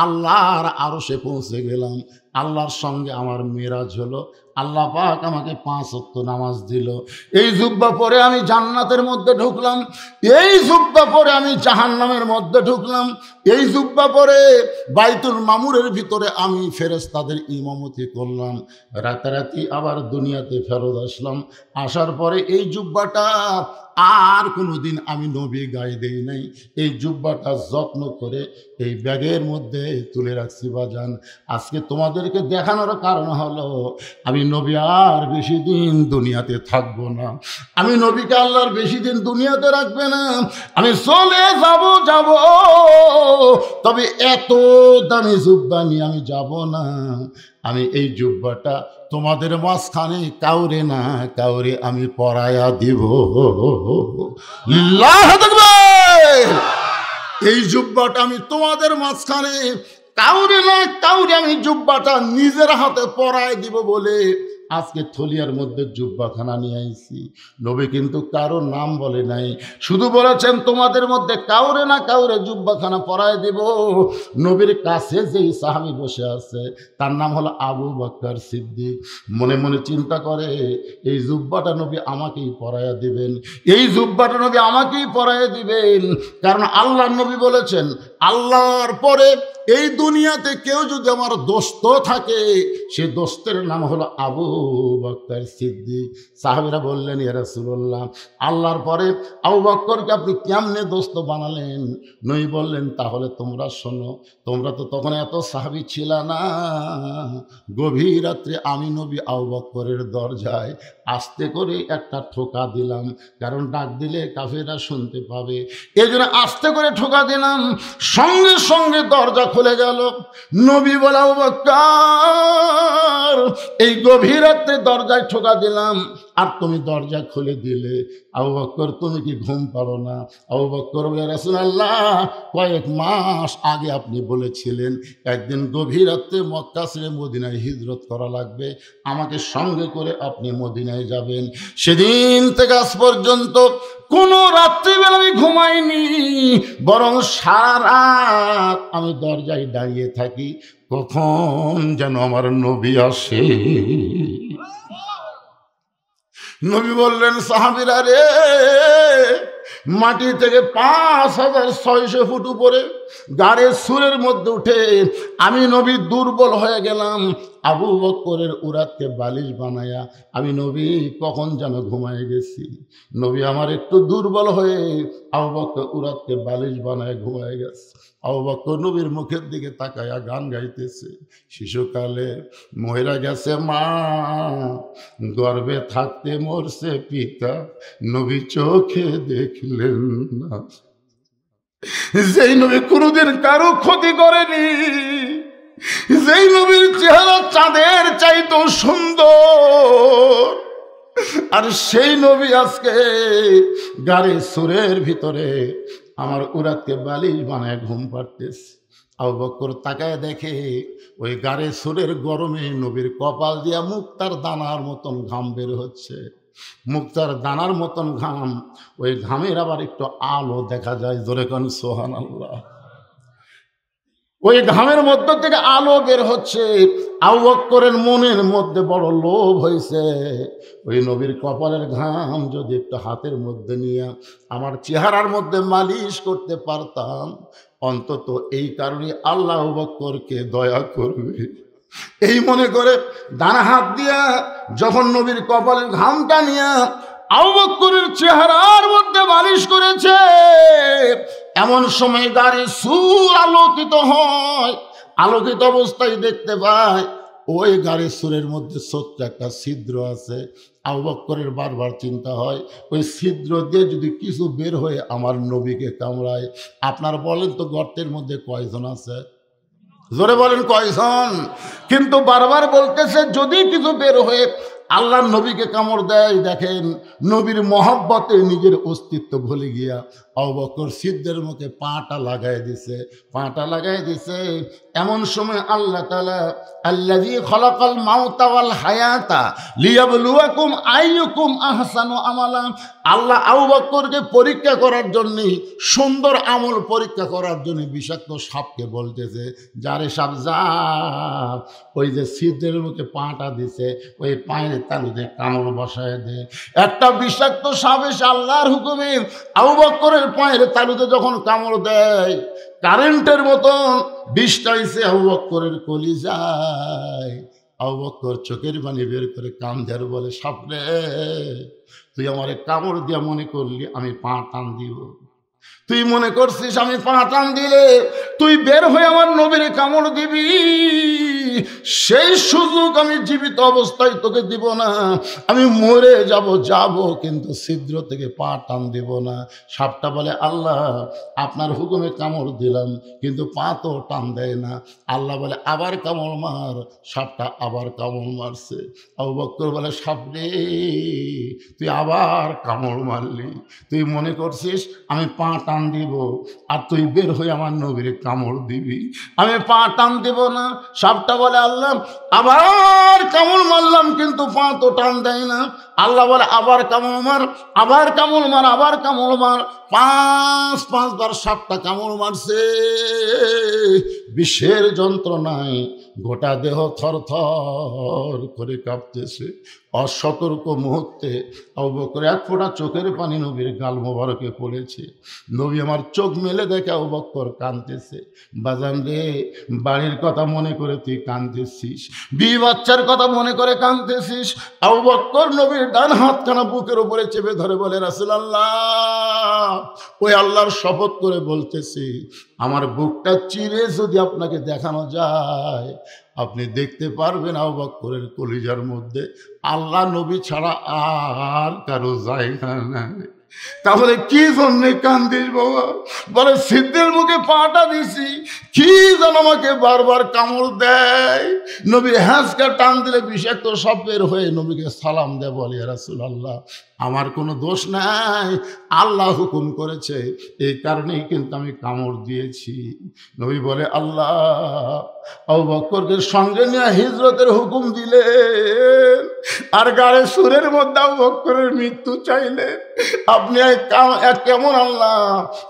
আল্লাহর আরশে পৌঁছে গেলাম। আল্লাহর সঙ্গে আমার মেরাজ হলো। আল্লাহ পাক আমাকে 5 ওয়াক্ত নামাজ দিল। এই জুব্বা পরে আমি জান্নাতের মধ্যে ঢুকলাম, এই জুব্বা পরে আমি জাহান্নামের মধ্যে ঢুকলাম, এই জুব্বা পরে বাইতুল মামুরের ভিতরে আমি ফেরেশতাদের ইমামতি করলাম। রাতারাতি আবার দুনিয়াতে ফেরত আসলাম। আসার পরে এই জুব্বাটা আর কোনোদিন আমি নবী গায়ে দেই নাই। এই জুব্বাটা যত্ন করে এই ব্যাগের মধ্যে তুলে রাখছি বাজান। আজকে তোমাদেরকে দেখানোর কারণ হলো, আমি নবী আর বেশি দিন দুনিয়াতে থাকবো না। আমি নবীকে আল্লাহর বেশি দিন দুনিয়াতে রাখবে না। আমি চলে যাব, তবে এত দামি জুব্বা নিয়ে আমি যাব না। আমি এই জুব্বাটা তোমাদের মাঝখানে কাউরে না কাউরে আমি পরায়া দিব। আল্লাহু আকবার। এই জুব্বাটা আমি তোমাদের মাঝখানে কাউরে না কাউরে আমি জুব্বাটা নিজের হাতে পরায় দিব বলে আজকে থলিয়ার মধ্যে জুব্বাখানা নিয়ে আইছি। নবী কিন্তু কারো নাম বলে নাই, শুধু বলেছেন তোমাদের মধ্যে কাউরে না কাউরে জুব্বাখানা পরায় দিব। নবীর কাছে যেই সাহাবী বসে আছে তার নাম হলো আবু বকর সিদ্দিক। মনে মনে চিন্তা করে, এই জুব্বাটা নবী আমাকেই পরায়া দিবেন, এই জুব্বাটা নবী আমাকেই পরায়া দিবেন। কারণ আল্লাহর নবী বলেছেন, আল্লাহর পরে এই দুনিয়াতে কেউ যদি আমার দোস্ত থাকে, সে দোস্তের নাম হলো আবু বকর সিদ্দিক। সাহাবীরা বললেন, ইয়া রাসূলুল্লাহ, আল্লাহর পরে আবু বকরকে আপনি কেমনে দোস্ত বানালেন? নবী বললেন, তাহলে তোমরা শোনো, তোমরা তো তখন এত সাহাবী ছিল না। গভীর রাত্রে আমি নবী আবু বকরের দরজায় আস্তে করে একটা ঠোকা দিলাম, কারণ ডাক দিলে কাফেররা শুনতে পাবে, এই জন্য আস্তে করে ঠোকা দিলাম। সঙ্গে সঙ্গে দরজা খুলে গেল। নবী বলে, আবু বকর, এই গভীর রাতে দরজায় ঠোকা দিলাম আর তুমি দরজা খুলে দিলে, আবু বকর তুমি কি ঘুম পারো না? আবু বকর বলে, রাসূলুল্লাহ, কয়েক মাস আগে আপনি বলেছিলেন একদিন গভীর রাতে মক্কা ছেড়ে মদিনায় হিজরত করা লাগবে, আমাকে সঙ্গে করে আপনি মদিনায় যাবেন। সেদিন থেকে আজ পর্যন্ত কোনো রাত্রিবেলা আমি ঘুমাইনি, বরং সারা রাত আমি দরজায় দাঁড়িয়ে থাকি, কখন যেন আমার নবী আসে। নবী বললেন, সাহাবীরা রে, মাটি থেকে 5600 ফুট উপরে গাড়ির সুরের মধ্যে উঠে আমি নবী দুর্বল হয়ে গেলাম। আবু বকরের উরাতকে বালিশ বানায়া আমি নবী কখন যেন ঘুমায় গেছি। নবী আমার একটু দুর্বল হয়ে আবু বকর উরাতকে বালিশ বানায় ঘুমায় গেছে। আবু বকর নবীর মুখের দিকে তাকায়া গান গাইতেছে, শিশুকালে মহিলা গেছে মা, গর্ভে থাকতে মরছে পিতা, নবী চোখে দেখলেন না। যেই নবী কোনোদিন কারো ক্ষতি করেনি, যেই নবীর চেহারা চাঁদের চাইতেও সুন্দর, আর সেই নবী আজকে গাড়ির সুরের ভিতরে আমার উরাতকে বালিশ বানায় ঘুম পাড়তেছে। আবু বকর তাকায় দেখে ওই গাড়ির সুরের গরমে নবীর কপাল দিয়া মুক্তার দানার মতন ঘাম বের হচ্ছে। মুক্তার দানার মতন ঘাম, ওই ঘামের আবার একটু আলো দেখা যায়। জোরে কোন সুবহানাল্লাহ। ওই ঘামের মধ্য থেকে আলো বের হচ্ছে। আবু বকরের মনের মধ্যে বড় লোভ হয়েছে, ওই নবীর কপালের ঘাম যদি একটু হাতের মধ্যে নিয়ে আমার চেহারার মধ্যে মালিশ করতে পারতাম, অন্তত এই কারণে আল্লাহ আবু বকরকে দয়া করবে এই মনে করে ডানা হাত দিয়া যখন নবীর কপালের ঘামটা নিয়ে আবু বকরের চেহারার মধ্যে মালিশ করেছে, এমন সময় গাড়ি সুর আলোকিত হয়। আলোকিত অবস্থায় দেখতে পায় ওই গাড়ির সুরের মধ্যে ছোট্ট একটা ছিদ্র আছে। আবু বকরের বারবার চিন্তা হয়, ওই ছিদ্র দিয়ে যদি কিছু বের হয়ে আমার নবীকে কামড়ায়। আপনার বলেন তো গর্তের মধ্যে কয়জন আছে? জোরে বলেন কয়জন? কিন্তু বারবার বলতেছে যদি কিছু বের হয়ে আল্লাহর নবীকে কামড় দেয়। দেখেন নবীর মহব্বতে নিজের অস্তিত্ব ভুলে গিয়া আবু বকর ছিদ্রের মুখে পাটা লাগাই দিছে, পাটা লাগাই দিছে। এমন সময় আল্লাহ তাআলা আল্লাযী খলাকাল মাউতা ওয়াল হায়াতা লিয়াবলুয়াকুম আইয়ুকুম আহসানু আমালা, আল্লাহ আবু বকরকে পরীক্ষা করার জন্য, সুন্দর আমল পরীক্ষা করার জন্য বিষাক্ত সাপকে বলতেছে, যারে সাপ যা, ওই যে ছিদ্রের মুখে পাটা দিছে ওই পায়ের তালুতে কামড় বসায় দে। একটা বিষাক্ত সাপ এসে আল্লাহর হুকুমে আবু বকরের পায়ের তালুতে যখন কামড় দেয়, কারেন্টের মতন বিষটা এসে আবু বকরের কলিজায়। আবু বকর চোখের পানি বের করে কান্দে আর বলে, সাপরে, তুই আমারে কামড় দিয়া মনে করলি আমি পা টান দিব? তুই মনে করছিস আমি পা টান দিলে তুই বের হয়ে আমার নবীর কামড় দিবি? সেই সুযোগ আমি জীবিত অবস্থায় তোকে দিব না। আমি মরে যাব কিন্তু ছিদ্র থেকে পা টান দিব না। সাপটা বলে, আল্লাহ আপনার হুকুমে কামড় দিলাম কিন্তু পা তো টান দেয় না। আল্লাহ বলে, আবার কামড় মার। সাপটা আবার কামড় মারছে। আবু বকর বলে, সাপ রে, তুই আবার কামড় মারলি। তুই মনে করছিস আমি পা টান দিব আর তুই বের হয়ে আমার নবীর কামড় দিবি? আমি পা টান দিব না। সাপটা বলে, আল্লাহ আবার কামড় মারলাম কিন্তু পা তো টান দেয় না। আল্লাহ বলে, আবার কামড় মার, আবার কামড় মার, আবার কামড় মার। পাঁচবার সাপটা কামড় মারছে। বিষের যন্ত্রণায় গোটা দেহ থরথর করে কাঁপতেছে। অসতর্ক মুহূর্তে আবু বকর এক ফোঁটা চোখের পানি নবীর গাল মোবারকে পড়েছে। নবী আমার চোখ মেলে দেখে আবু বকর কাঁদতেছে। বাজান রে, বাড়ির কথা মনে করে তুই কাঁদতেছিস, বিবি বাচ্চার কথা মনে করে কাঁদতেছিস। আবু বকর নবীর ডান হাতখানা বুকের উপরে চেপে ধরে বলে, রাসূলুল্লাহ, ওই আল্লাহর শপথ করে বলতেছি, আমার বুকটা চিরে যদি আপনাকে দেখানো যায়, আপনি দেখতে পারবেন আবু বকরের কলিজার মধ্যে আল্লাহ নবী ছাড়া আর কারো জায়গা নাই। তাহলে কি জন্যে কান্দিস বাবা? বলে সিদ্ধের মুখে পাটা দিছি, কি যেন আমাকে বারবার কামড় দেয়। নবী হ্যাঁচকা টান দিলে বিষাক্ত সব বের হয়ে নবীকে সালাম দেয়, বলে ইয়া রাসূলুল্লাহ আমার কোনো দোষ নাই, আল্লাহ হুকুম করেছে, এই কারণেই কিন্তু আমি কামড় দিয়েছি। নবী বলে আল্লাহ আবু বকরকে সঙ্গে নিয়ে হিজরতের হুকুম দিলেন, আর গাড়ে সুরের মধ্যে আবু বকরের মৃত্যু চাইলেন। আপনি কেমন আল্লাহ,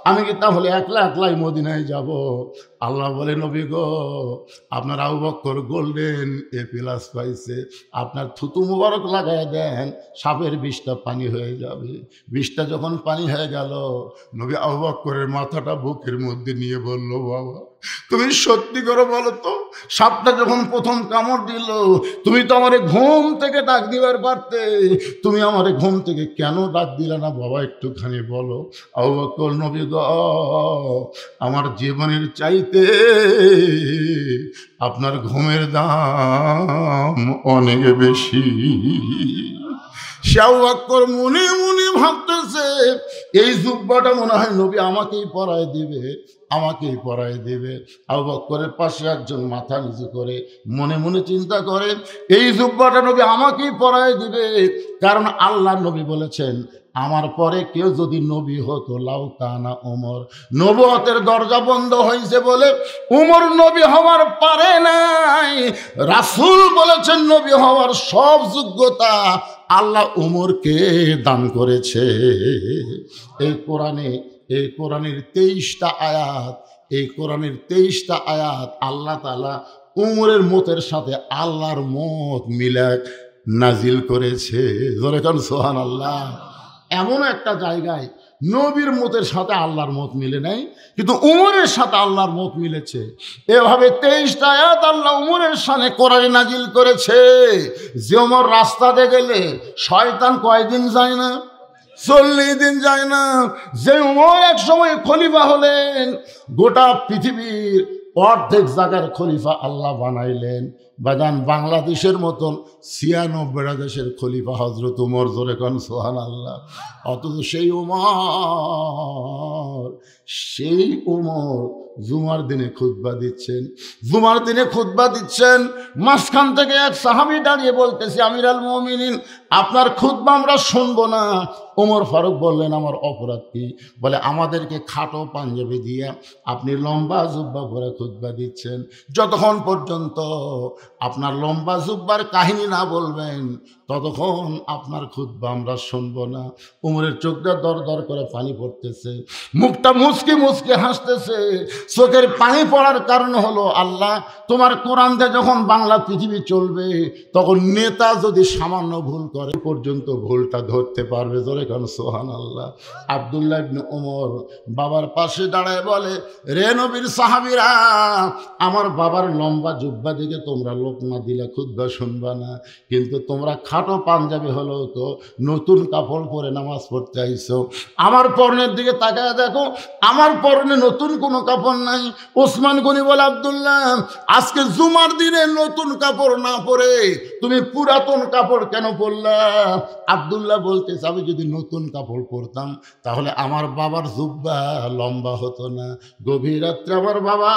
আমি কি তাহলে একলা একলাই মদিনায় যাব? আল্লাহ বলে নবী গো, আপনার আবু বকর গোল্ডেন A+ পাইছে, আপনার থুতু মুবারক লাগাই দেন, সাপের বিষটা পানি হয়ে যাবে। বিষটা যখন পানি হয়ে গেল, নবী আবু বকরের মাথাটা বুকের মধ্যে নিয়ে বলল বাবা তুমি সত্যি করে বলো তো, সাপটা যখন প্রথম কামড় দিল তুমি তো আমারে ঘুম থেকে ডাক দিবার পারতে, তুমি আমারে ঘুম থেকে কেন ডাক দিলে না বাবা, একটুখানি বলো। আবু বকর নবী গো, আমার জীবনের চাইতে আপনার ঘুমের দাম অনেক বেশি। আবু বকর মনে মনে ভাবতেছে এই জুব্বাটা মনে হয় নবী আমাকেই পরায় দিবে, আমাকেই পরায় দেবে। আবু বকরের পাশে একজন মাথা নিচু করে মনে মনে চিন্তা করে এই জুব্বাটা নবী আমাকেই পরায় দিবে, কারণ আল্লাহ নবী বলেছেন আমার পরে কেউ যদি নবী হতো লাউ কানা ওমর, নবুয়তের দরজা বন্ধ হয়েছে বলে উমর নবী হওয়ার পারে নাই। রাসূল বলেছেন নবী হওয়ার সব যোগ্যতা আল্লাহ উমরকে দান করেছে। এই কোরআনের 23টা আয়াত, এই কোরআনের 23টা আয়াত আল্লাহ তাআলা উমরের মতের সাথে আল্লাহর মত মিলে নাজিল করেছে। জোরে কান সুবহানাল্লাহ। এমন একটা জায়গায় নবীর মতের সাথে আল্লাহর মত মিলে নাই, কিন্তু উমরের সাথে আল্লাহর মত মিলেছে। এভাবে 23টা আয়াত আল্লাহ উমরের শানে কোরআনে নাজিল করেছে যে উমর রাস্তাতে গেলে শয়তান কয়দিন যায় না, 40 দিন যায় না। যে উমর এক সময় খলিফা হলেন, গোটা পৃথিবীর অর্ধেক জায়গার খলিফা আল্লাহ বানাইলেন। বাজান বাংলাদেশের মতন 96টা দেশের খলিফা হযরত উমর। জোরে কান সুবহানাল্লাহ। অথচ সেই উমর জুমার দিনে খুতবা দিচ্ছেন, মাঝখান থেকে এক সাহাবী দাঁড়িয়ে বলতেছে আমিরুল মুমিনিন আপনার খুতবা আমরা শুনবো না। ওমর ফারুক বললেন আমার অপরাধ কি? বলে আমাদেরকে খাটো পাঞ্জাবি দিয়ে আপনি লম্বা জুব্বা পরে খুতবা দিচ্ছেন, যতক্ষণ পর্যন্ত আপনার লম্বা জুব্বার কাহিনী না বলবেন ততক্ষণ আপনার খুতবা আমরা শুনবো না। উমরের চোখটা দর দর করে পানি পড়তেছে, মুখটা মুচকি মুচকি হাসতেছে। চোখের পানি পড়ার কারণ হলো আল্লাহ তোমার কোরআন দিয়ে যখন বাংলা পৃথিবী চলবে তখন নেতা যদি সামান্য ভুল করে পর্যন্ত ভুলটা ধরতে পারবে। জোরে কান সুবহানাল্লাহ। আব্দুল্লাহ ইবনে ওমর বাবার পাশে দাঁড়ায় বলে রে নবীর সাহাবীরা, আমার বাবার লম্বা জুব্বা দিকে তোমরা লোকমা দিলে খুতবা শুনবা না, কিন্তু তোমরা খাটো পাঞ্জাবি হলেও তো নতুন কাপড় পরে নামাজ পড়তে আইছো। আমার পরনের দিকে তাকায় দেখো, আমার পরনে নতুন কোনো কাপড় নাই। ওসমান গনি বলে আব্দুল্লাহ আজকে জুমার দিনে নতুন কাপড় না পরে তুমি পুরাতন কাপড় কেন পরলা? আব্দুল্লাহ বলতেছে আমি যদি নতুন কাপড় পরতাম তাহলে আমার বাবার জুব্বা লম্বা হতো না। গভীর রাত্রে আমার বাবা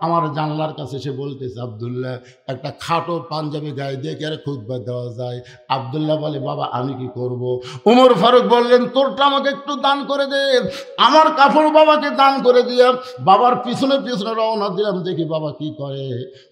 আমার জানলার কাছে এসে বলতেছে আব্দুল্লাহ একটা খাটো পাঞ্জাবি গায়ে দিয়ে আর খুতবা দেওয়া যায়? আব্দুল্লাহ বলে বাবা আমি কি করব? উমর ফারুক বললেন তোরটা আমাকে একটু দান করে দে। আমার কাপড় বাবাকে দান করে দিয়ে বাবার পিছনে পিছনে রওনা দিলাম, দেখি বাবা কি করে।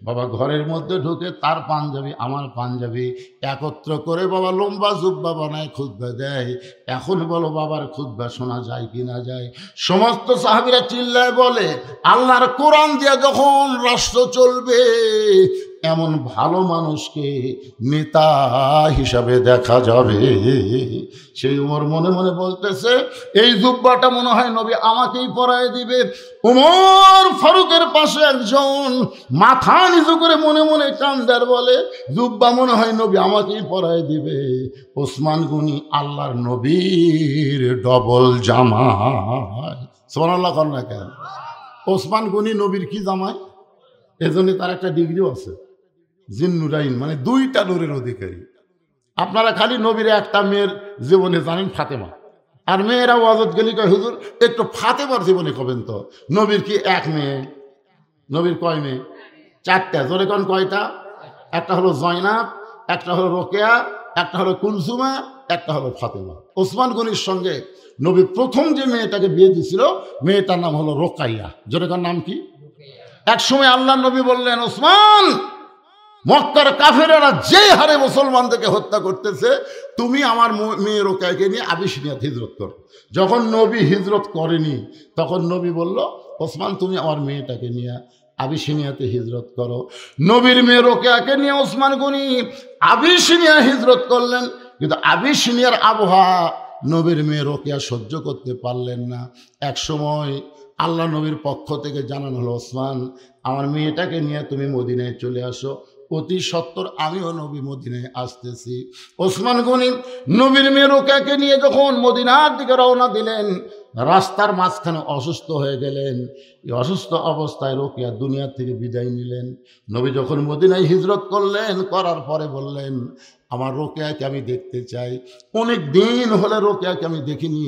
বাবা ঘরের মধ্যে ঢুকে তার পাঞ্জাবি আমার পাঞ্জাবি একত্র করে বাবা লম্বা জুব্বা বানায় খুতবা দেয়। এখন বলো বাবার খুতবা শোনা যায় কি না যায়? সমস্ত সাহাবীরা চিল্লায় বলে আল্লাহর কোরআন দিয়ে যখন রাষ্ট্র চলবে এমন ভালো মানুষকে নেতা হিসাবে দেখা যাবে। সেই উমর মনে মনে বলতেছে এই জুব্বাটা মনে হয় নবী আমাকেই পরায় দিবে। উমর ফারুকের পাশে একজন মাথা নিচু করে মনে মনে কান্দার বলে জুব্বা মনে হয় নবী আমাকেই পরায় দিবে। ওসমান গনি আল্লাহর নবীর ডবল জামাই। সুবহানাল্লাহ কর না কেন? ওসমান গনি নবীর কি জামাই? এজন্য তার একটা ডিগ্রিও আছে, জিন্নুরাইন, মানে 2টা নূরের অধিকারী। আপনারা খালি নবীর একটা মেয়ের জীবনে জানেন ফাতেমা, আর মেয়েরা ওয়াজত গেলি কয় হুজুর একটু ফাতেমার জীবনে কবেন তো। নবীর কি এক মেয়ে? নবীর কয় মেয়ে? 4টা। জোরে কোন কয়টা? একটা হলো জয়নাব, একটা হলো রোকেয়া, একটা হলো কুলসুমা, একটা হলো ফাতেমা। ওসমান গনির সঙ্গে নবী প্রথম যে মেয়েটাকে বিয়ে দিয়েছিল মেয়েটার নাম হলো রোকাইয়া। জোরে কোন নাম কি? এক সময় আল্লাহ নবী বললেন, ওসমান, মক্কার কাফেরেরা যে হারে মুসলমানদেরকে হত্যা করতেছে, তুমি আমার মেয়ে রোকাইয়াকে নিয়ে আবিসিনিয়াত হিজরত করো। যখন নবী হিজরত করেনি তখন নবী বলল, ওসমান তুমি আমার মেয়েটাকে নিয়ে আবিসিনিয়াতে হিজরত করো। নবীর মেয়ে রোকেয়াকে নিয়ে ওসমান গনি আবিসিনিয়া হিজরত করলেন, কিন্তু আবিসিনিয়ার আবহাওয়া নবীর মেয়ে রোকেয়া সহ্য করতে পারলেন না। এক সময় আল্লাহ নবীর পক্ষ থেকে জানানো হলো, ওসমান আমার মেয়েটাকে নিয়ে তুমি মদিনায় চলে আসো। অতি সত্বর আমিও নবী মদিনায় আসতেছি। ওসমান গনি নবীর মেয়ে রোকেয়াকে নিয়ে যখন মদিনার দিকে রওনা দিলেন, রাস্তার মাঝখানে অসুস্থ হয়ে গেলেন। এই অসুস্থ অবস্থায় রোকেয়া দুনিয়া থেকে বিদায় নিলেন। নবী যখন মদিনায় হিজরত করলেন, করার পরে বললেন, আমার রোকেয়াকে আমি দেখতে চাই। অনেক দিন হলে রোকেয়াকে আমি দেখিনি,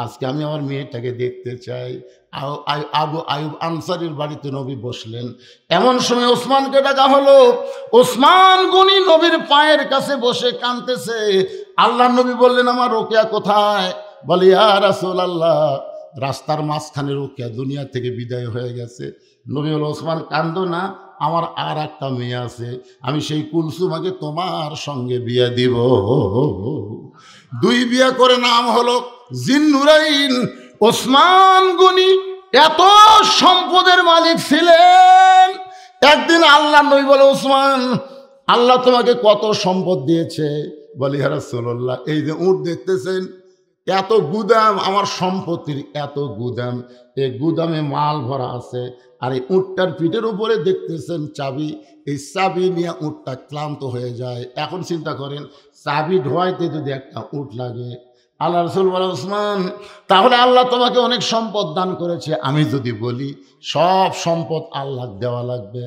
আজকে আমি আমার মেয়েটাকে দেখতে চাই। আবু আয়ুব আনসারীর বাড়িতে নবী বসলেন। এমন সময় ওসমানকে ডাকা হলো। ওসমান গনি নবীর পায়ের কাছে বসে কাঁদতেছে। আল্লাহ নবী বললেন, আমার রোকেয়া কোথায়? বলে, ইয়া রাসূলুল্লাহ, রাস্তার মাঝখানে রোকেয়া দুনিয়া থেকে বিদায় হয়ে গেছে। নবী বলল, ওসমান কান্দো না, আমার আর একটা মেয়ে আছে, আমি সেই কুলসুমাকে তোমার সঙ্গে বিয়ে দিব। 2 বিয়ে করে নাম হলো জিন্নুরাইন। ওসমান গনি এত সম্পদের মালিক ছিলেন। একদিন আল্লাহ নবী বলে, ওসমান, আল্লাহ তোমাকে কত সম্পদ দিয়েছে? বলি, ইয়া রাসূলুল্লাহ, এই যে উট দেখতেছেন, এত গুদাম, আমার সম্পত্তির এত গুদাম, এই গুদামে মাল ভরা আছে। আর এই উটটার পিঠের উপরে দেখতেছেন চাবি, এই চাবি নিয়ে উটটা ক্লান্ত হয়ে যায়। এখন চিন্তা করেন, চাবি ঢোয়াইতে যদি একটা উট লাগে। আল্লাহ রাসূল বলে, ওসমান, তাহলে আল্লাহ তোমাকে অনেক সম্পদ দান করেছে, আমি যদি বলি সব সম্পদ আল্লাহ দেওয়া লাগবে?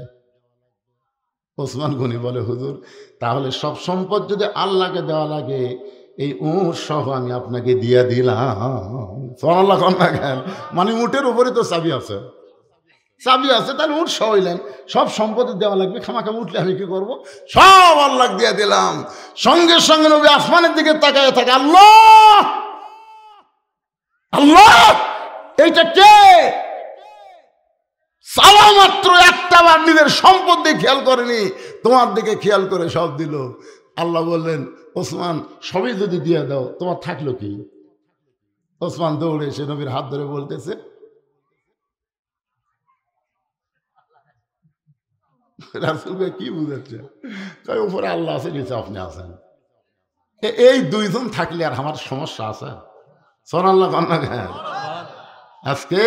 ওসমান গনি বলে, হুজুর, তাহলে সব সম্পদ যদি আল্লাহকে দেওয়া লাগে, এই উট সহ আমি আপনাকে দিয়ে দিলাম। সুবহানাল্লাহ কন্যা জ্ঞান, মানে উটের উপরে তো চাবি আছে, চাবি আছে, তাহলে উঠ সহ হইলেন, সব সম্পত্তি দেওয়া লাগবে, খামাখা উঠলে আমি কি করবো? সব আল্লাহ দিয়ে দিলাম। সঙ্গে সঙ্গে নবী আসমানের দিকে তাকায় থাকে, আল্লাহ, আল্লাহ, এইটা কে? সালা মাত্র একটা বার নিজের সম্পদ দিয়ে খেয়াল করেনি, তোমার দিকে খেয়াল করে সব দিল। আল্লাহ বললেন, ওসমান, সবই যদি দিয়ে দাও, তোমার থাকলো কি? ওসমান দৌড়ে এসে নবীর হাত ধরে বলতেছে, রাসূলকে কি বুঝাচ্ছে? তাই উপরে আল্লাহ আছে, নিচে আপনি আছেন। এই 2 জন থাকলে আর আমার সমস্যা আছে? সুবহানাল্লাহ কন্যা জ্ঞান। আজকে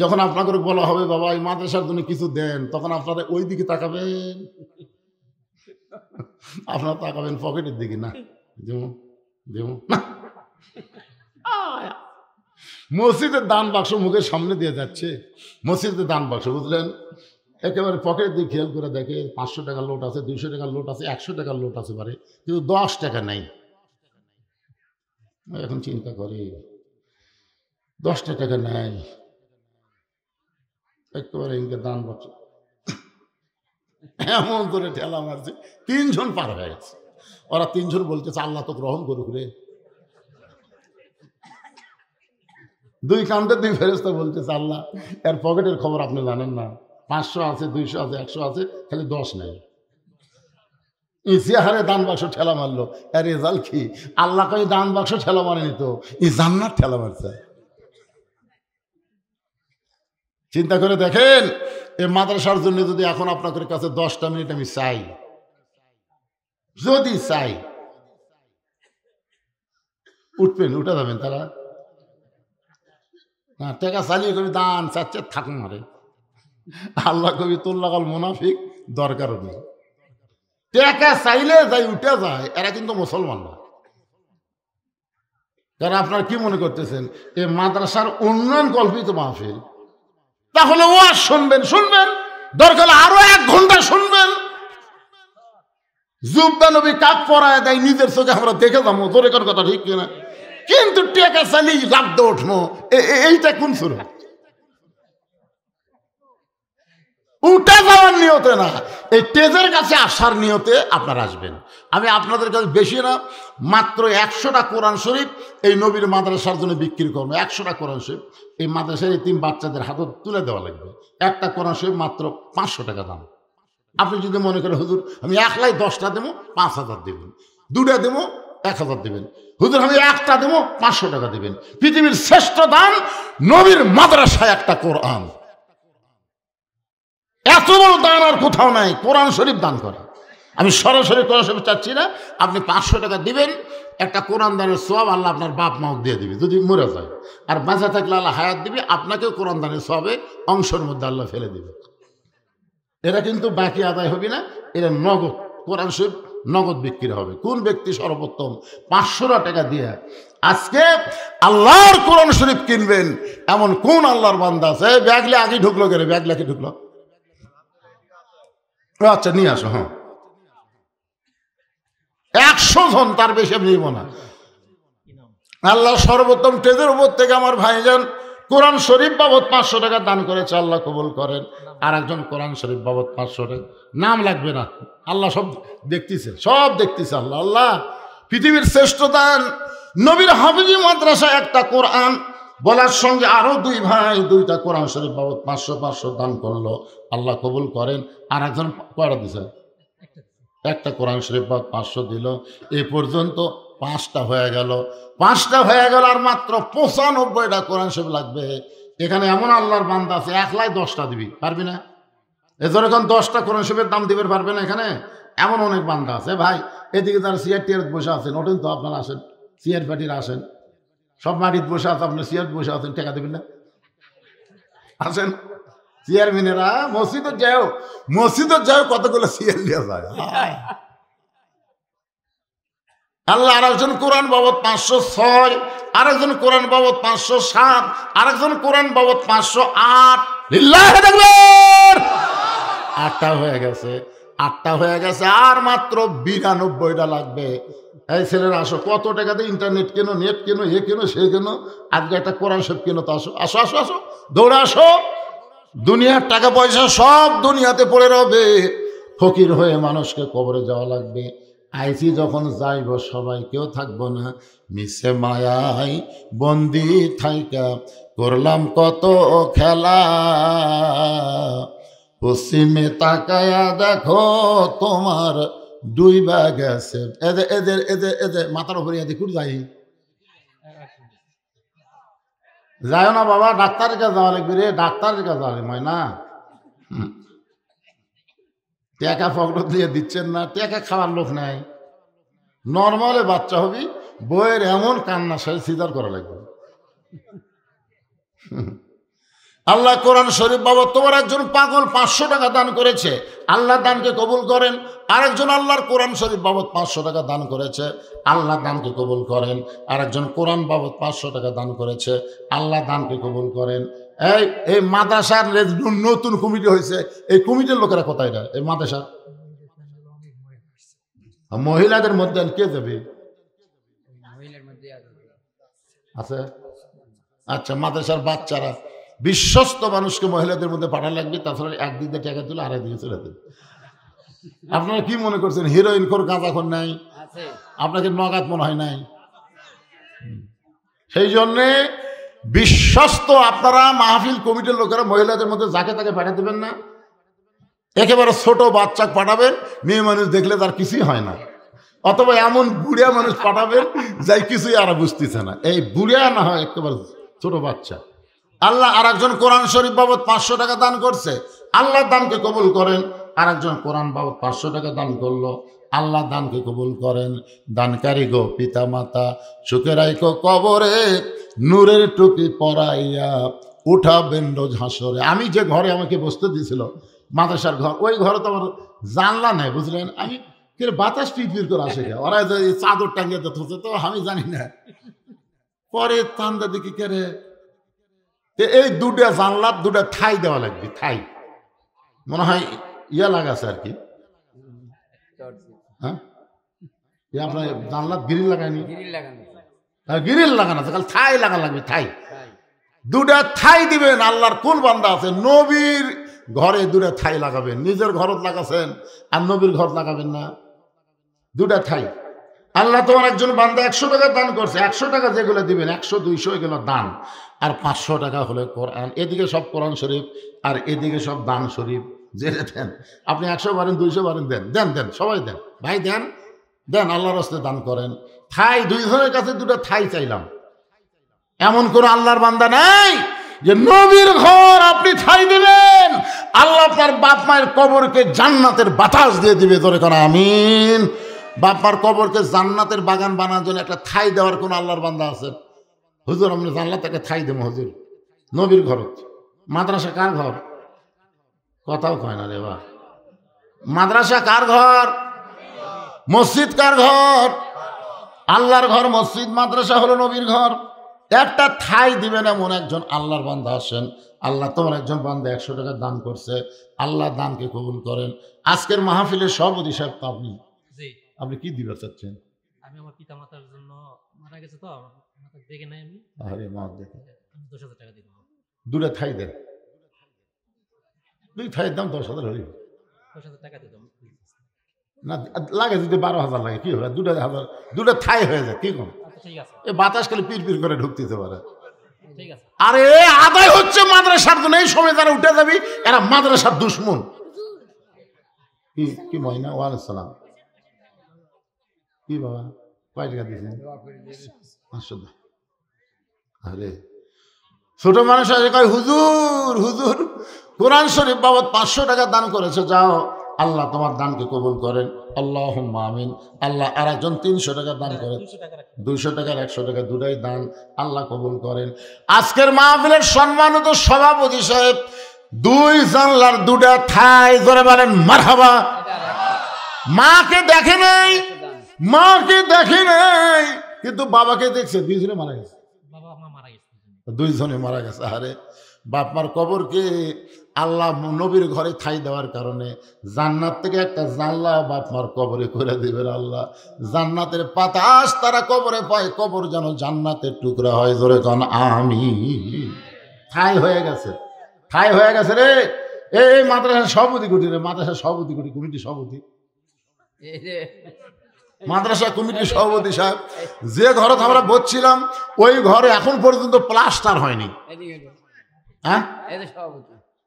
যখন আপনাকে বলা হবে, বাবা এই মাদ্রাসার জন্য কিছু দেন, তখন আপনারা ওই দিকে তাকাবেন, আপনারা তাকাবেন পকেটের দিকে, না দেবো না। মসজিদের দান বাক্স মুখের সামনে দিয়ে যাচ্ছে, মসজিদের দান বাক্স, বুঝলেন, একেবারে পকেটের দিকে খেয়াল করে দেখে 500 টাকার লোট আছে, 200 টাকার লোট আছে, 100 টাকার লোট আছে পারে, কিন্তু 10 টাকা নাই। এখন চিন্তা করে, 10টা টাকা নাই, একেবারে ইনকে দান বাক্স এমন করে ঠেলা মারছে, 3 জন পার হয়ে গেছে। ওরা 3 জন বলতেছে, আল্লাহ তো গ্রহণ করুক রে। 2 কান্দের 2 ফেরেশতা বলতেছে, আল্লাহ, এর পকেটের খবর আপনি জানেন না, 500 আছে, 200 আছে, 100 আছে, খালি 10 নাই। ইসিহারে দান বাক্স ঠেলা মারলো। এর রেজাল্ট কি? আল্লাহ কই দান বাক্স ঠেলা মারেনি তো, ই জান্নাত ঠেলা মারছে। চিন্তা করে দেখেন, এই মাদ্রাসার জন্য যদি এখন আপনাদের কাছে 10টা মিনিট আমি চাই, যদি চাই, উঠবেন? উঠে যাবেন তারা? না, টাকা চালিয়ে কবি দান চাচ্ছে থাক মারে। আল্লাহ কবি তোল্লাকাল মুনাফিক, দরকারও নেই। টাকা চাইলে যাই উঠে যায়, এরা কিন্তু মুসলমান না। যারা আপনারা কি মনে করতেছেন এই মাদ্রাসার উন্নয়ন কল্পিত মাহফিল? তাহলে ও আর শুনবেন, দরকার আরো 1 ঘন্টা শুনবেন। জুব্বা নবী কাক পরায় দেয়, নিজের চোখে আমরা দেখে যাবো, জোরে কর কথা, ঠিক কিনা? কিন্তু টেকা চালি লাভ দিয়ে উঠবো, এইটা কোন শুরু? উঠে যাওয়ার নিয়তে না, এই তেজের কাছে আসার নিয়তে আপনারা আসবেন। আমি আপনাদের কাছে বেশি না, মাত্র 100টা কোরআন শরীফ এই নবীর মাদ্রাসার জন্য বিক্রি করবো। 100টা কোরআন শরীফ এই মাদ্রাসার এতিম বাচ্চাদের হাতে তুলে দেওয়া লাগবে। একটা কোরআন শরীফ মাত্র 500 টাকা দাম। আপনি যদি মনে করেন হুজুর আমি একলাই 10টা দেবো, 5000 দেবেন, 2টা দেবো 1000 দেবেন, হুজুর আমি একটা দেবো 500 টাকা দেবেন। পৃথিবীর শ্রেষ্ঠ দান নবীর মাদ্রাসায় একটা কোরআন। এত বড় দান আর কোথাও নাই, কোরআন শরীফ দান করা। আমি সরাসরি কোরআন শরীফ চাচ্ছি না, আপনি 500 টাকা দিবেন, একটা কোরআন দানের সওয়াব আল্লাহ আপনার বাপ মাও দিয়ে দিবে যদি মরে যায়, আর বাঁচা থাকলে আল্লাহ হায়াত দিবে, আপনাকেও কোরআন দানের সওয়াবে অংশের মধ্যে আল্লাহ ফেলে দিবে। এরা কিন্তু বাকি আদায় হবে না, এরা নগদ কোরআন শরীফ নগদ বিক্রি হবে। কোন ব্যক্তি সর্বোত্তম 500 টাকা দিয়ে আজকে আল্লাহর কোরআন শরীফ কিনবেন, এমন কোন আল্লাহর বান্দা আছে? ব্যাগলে আগে ঢুকলো কেন? ব্যাগলে কি ঢুকলো? আচ্ছা নিয়ে আসো। হ্যাঁ 100 জন, তার বেশি আমি নিব না। আল্লাহ সর্বোত্তম টেজের উপর থেকে আমার ভাইজান কোরআন শরীফ বাবদ 500 টাকা দান করেছে, আল্লাহ কবুল করেন। আর একজন কোরআন শরীফ বাবদ 500 টাকা, নাম লাগবে না, আল্লাহ সব দেখতেছে, সব দেখতেছে আল্লাহ। আল্লাহ পৃথিবীর শ্রেষ্ঠ দান নবীর হাফিজি মাদ্রাসায় একটা কোরআন বলার সঙ্গে আরো 2 ভাই 2টা কোরআন শরীফ বাবদ 500 দান করলো, আল্লাহ কবুল করেন। আর একজন কয়টা দিছে? একটা কোরআন শরীফ বাবদ 500 দিল। এ পর্যন্ত 5টা হয়ে গেল, 5টা হয়ে গেল, আর মাত্র 95টা কোরআন শরীফ লাগবে। এখানে এমন আল্লাহর বান্দা আছে একলাই 10টা দিবি, পারবি না? এজন্য এখন 10টা কোরআন শরীফের দাম দিবে, পারবে না? এখানে এমন অনেক বান্দা আছে ভাই। এদিকে যারা চেয়ার টিয়ার বসে আছেন, ওঠেন তো, আপনারা আসেন, চেয়ার পার্টির আসেন, সব মাটিতে বসে আছে, আপনার চেয়ার বসে আছেন, টাকা দেবেন না? আসেন চেয়ারম্যানেরা, মসজিদে যাও কতগুলো চেয়ার নিয়ে যায়। আল্লাহ আরেকজন কোরআন বাবদ 506, আরেকজন কোরআন বাবদ 507, আরেকজন কোরআন বাবদ 508। লিল্লাহি তাকবীর। 8টা হয়ে গেছে, 8টা হয়ে গেছে, আর মাত্র 92টা লাগবে। এই ছেলেরা আসো, কত টাকা দিয়ে ইন্টারনেট কেনো, নেট কেনো, এ কেনো, সে কেনো, আজকে একটা কোরআন শরীফ কেনো। তো আসো আসো আসো আসো, দৌড়ে আসো। দুনিয়ার টাকা পয়সা সব দুনিয়াতে পড়ে রবে, ফকির হয়ে মানুষকে কবরে যাওয়া লাগবে। আইসি যখন যাইব সবাই কেউ থাকবো না, মিশে মায়াই বন্দি থাইকা করলাম কত খেলা, পশ্চিমে তাকায়া দেখো তোমার ডুইবা গেছে। এদের এদের এদের এদের মাথার উপরে এদের কুড় যাই যায় না বাবা, ডাক্তারের কাছে যাওয়া লাগবে রে, ডাক্তারের কাছে যাওয়া লাগবে না। টাকা পকেট দিয়ে দিচ্ছেন না, টাকা খাওয়ার লোক নাই। নর্মালে বাচ্চা হবি, বইয়ের এমন কান্না সে সিদার করা লাগবে। আল্লাহ কোরআন শরীফ বাবদ তোমার একজন পাগল 500 টাকা দান করেছে, আল্লাহ দানকে কবুল করেন। আরেকজন আল্লাহর কোরআন শরীফ বাবদ 500 টাকা দান করেছে, আল্লাহ দানকে কবুল করেন। আরেকজন কোরআন বাবদ 500 টাকা দান করেছে, আল্লাহ দানকে কবুল করেন। এই মাদ্রাসার নতুন কমিটি হয়েছে, এই কমিটির লোকেরা কোথায় না? এই মাদ্রাসা মহিলাদের মধ্যে কে যাবে? আছে? আচ্ছা, মাদ্রাসার বাচ্চারা, বিশ্বস্ত মানুষকে মহিলাদের মধ্যে পাঠা লাগবে, তাছাড়া একদিক দিয়ে টাকা তুলে আরেক দিকে চলে দেবে। আপনারা কি মনে করছেন হিরোইন খোর গাঁজাখোর নাই? আপনাকে নগাদ মনে হয় নাই? সেই জন্যে বিশ্বস্ত আপনারা মাহফিল কমিটির লোকেরা মহিলাদের মধ্যে যাকে তাকে পাঠিয়ে দেবেন না। একেবারে ছোট বাচ্চা পাঠাবেন, মেয়ে মানুষ দেখলে তার কিছুই হয় না, অথবা এমন বুড়িয়া মানুষ পাঠাবেন যাই কিছুই আর বুঝতেছে না। এই বুড়িয়া না হয় একেবারে ছোট বাচ্চা। আল্লাহ আরেকজন কোরআন শরীফ বাবদ 500 টাকা দান করছে, আল্লাহ দানকে কবুল করেন। আরেকজন কোরআন বাবদ 500 টাকা দান করলো, আল্লাহ দানকে কবুল করেন। দানকারী গো পিতা মাতা, সুখে রাইখো কবরে, নূরের টুপি পরাইয়া উঠাবেন রোজ হাসরে। আমি যে ঘরে আমাকে বসতে দিয়েছিল মাদ্রাসার ঘর, ওই ঘরে তো আমার জানলা নাই, বুঝলেন? আমি বাতাস পিপির করে আসে, ওরা চাদর টাঙ্গিয়ে দিতে, তো আমি জানি না। পরে তান্দা দেখি কেরে এই 2টা জানলার 2টা ঠাই দেওয়া লাগবে, ঠাই মনে হয় ইয়া লাগাছে আর কি। হ্যাঁ, আপনার জানলার গ্রিল লাগায়নি? গ্রিল লাগানো আছে, কাল থাই লাগা লাগবে, থাই দুটা থাই দিবেন। আল্লাহর কোন বান্দা আছে নবীর ঘরে দুটা থাই লাগাবেন? নিজের ঘরত লাগাছেন আর নবীর ঘর লাগাবেন না? দুটা থাই। আল্লাহ তোমার একজন বান্দা 100 টাকা দান করছে, 100 টাকা যেগুলো দিবেন 100 200 এগুলো দান, আর 500 টাকা হলে কোরআন। এদিকে সব কোরআন শরীফ আর এদিকে সব দান শরীফ। যে দেন আপনি 100 বারেন 200 বারেন দেন, দেন দেন, সবাই দেন ভাই, দেন দেন, আল্লাহর রাস্তায় দান করেন। থাই দুইজনের কাছে দুটো থাই চাইলাম। এমন কোন আল্লাহর বান্দা নাই যে নবীর ঘর আপনি ঠাই দিবেন, আল্লাহ আপনার বাপ মায়ের কবরকে জান্নাতের বাতাস দিয়ে দিবে। ধরে কোন আমিন। বাপ মার কবরকে জান্নাতের বাগান বানানোর জন্য একটা ঠাই দেওয়ার কোন আল্লাহর বান্দা আছে? হুজুর আপনি জানলাম তাকে ঠাই দেবো। হুজুর নবীর ঘর। মাদ্রাসা কার ঘর? কথাও কয় না রে বা। মাদ্রাসা কার ঘর? মসজিদ কার ঘর? আল্লাহর ঘর। মসজিদ মাদ্রাসা হলো নবীর ঘর। একটা ঠাই দিবেন এমন একজন আল্লাহর বান্দা আসেন। আল্লাহ তোমার একজন বান্দা 100 টাকা দান করছে, আল্লাহ দানকে কবুল করেন। আজকের মাহফিলের সভাপতি সাহেব তো আপনি, আপনি কি দিতে চাচ্ছেন? আমি আমার পিতা মাতার জন্য মারা গেছে, তো মাতা দেখে নাই আমি। আরে মা দেখে আমি 10,000 টাকা দিব। দুটা থাই দেন, দুই থাইয়ের দাম 10,000 হইল 10,000 টাকা দিতাম না, লাগে যদি 12,000 লাগে, কি হবে? দুটা থাই হয়ে যায়, কি কম? আচ্ছা ঠিক আছে, এই বাতাস খালি পিড় করে ঢুকতে পারে। ঠিক আছে। আরে আদায় হচ্ছে মাদ্রাসার জন্য। এই সময় যারা উঠে যাবি এরা মাদ্রাসার দুশ্মন। কি কি মহিনা? ওয়ালাইসালাম। কি বাবা কয় টাকা দিয়েছেন? 500। আরে ছোট মানুষ আছে কয় হুজুর হুজুর কোরআন শরীফ বাবদ 500 টাকা দান করেছে, যাও আল্লাহ তোমার দানকে কবুল করেন। আল্লাহুম্মা আমিন। আল্লাহ আর একজন 300 টাকা দান করেন, 200 টাকার 100 টাকা দুটাই দান, আল্লাহ কবুল করেন। আজকের মাহফিলের সম্মানিত সভাপতি সাহেব 2 জানলার 2টা থাই, জোরে বলেন মারহাবা। মাকে দেখে নাই, মাকে দেখে নাই, কিন্তু বাবাকে দেখছে। 2 জনে মারা গেছে, বাবা মা মারা গেছে, 2 জনে মারা গেছে। আরে বাপ মার কবরকে আল্লাহ নবীর ঘরে ঠাই দেওয়ার কারণে জান্নাত থেকে একটা জানলা বাপ মার কবরে করে দিবেন আল্লাহ। জান্নাতের বাতাস তারা কবরে পায়, কবর যেন জান্নাতের টুকরা হয়। জোরে কন আমিন। ঠাই হয়ে গেছে, ঠাই হয়ে গেছে রে। এই মাদ্রাসার সভাপতি গুটি রে, মাদ্রাসার সভাপতি গুটি, কমিটি সভাপতি, মাদ্রাসা কমিটির সভাপতি সাহেব, যে ঘরে আমরা বসছিলাম ওই ঘরে এখন পর্যন্ত প্লাস্টার হয়নি। হ্যাঁ,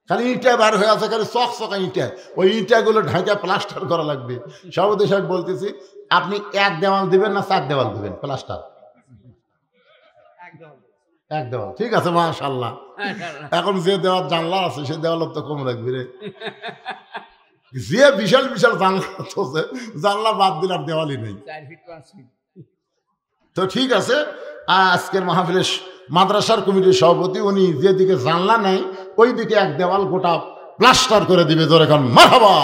খালি ইটা বার হয়ে আছে, খালি চকচকা ইটা। ওই ইটাগুলো ঢাকা প্লাস্টার করা লাগবে। সভাপতি সাহেব বলতেছি, আপনি 1 দেওয়াল দিবেন না 4 দেওয়াল দিবেন প্লাস্টার? 1 দেওয়াল। ঠিক আছে মাশাআল্লাহ। এখন যে দেওয়াল জানলা আছে সে দেওয়াল তো কম লাগবে রে। যে বিশাল বিশাল জানলা আছে, জানলা বাদ দিলার দেওয়ালই নেই। তো ঠিক আছে, আজকের মাহফিলের মাদ্রাসার কমিটির সভাপতি উনি যেদিকে জানলা নেই ওই দিকে 1 দেওয়াল গোটা প্লাস্টার করে দিবে। ধরে কারণ মারহাবা।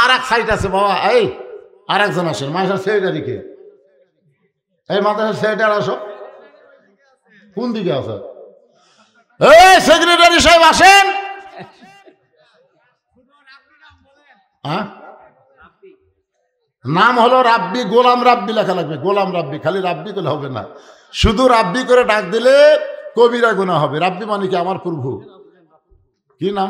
আর এক সাইড আছে বাবা, এই আর একজন আসেন মাদ্রাসার সেক্রেটারিকে। এই মাদ্রাসার সেক্রেটারি আসো, কোন দিকে আছে? এই সেক্রেটারি সাহেব আসেন। হ্যাঁ, নাম হলো রাব্বি, গোলাম রাব্বি লেখা লাগবে। গোলাম রাব্বি, খালি রাব্বি করলে হবে না, শুধু রাব্বি করে ডাক দিলে কবিরা গুনাহ হবে। রাব্বি মানে কি? আমার প্রভু। কি নাম?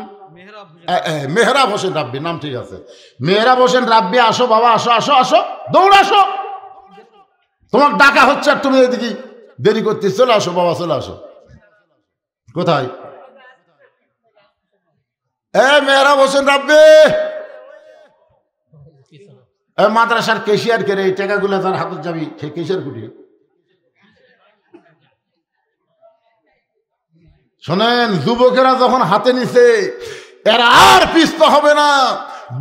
মেহরাব হোসেন রাব্বি, নাম ঠিক আছে। মেহরাব হোসেন রাব্বি, আসো বাবা, আসো আসো আসো, দৌড় আসো। তোমার ডাকা হচ্ছে আর তুমি এদিকে দেরি করতে। চলে আসো বাবা, চলে আসো। কোথায়? মেহরাব হোসেন রাব্বি, মাদ্রাসার কেশিয়ার কে রে? এই টাকাগুলো তার হাতে যাবি, সে কেশিয়ার কুটি। শোনেন, যুবকেরা যখন হাতে নিছে এরা আর পিছতে হবে না।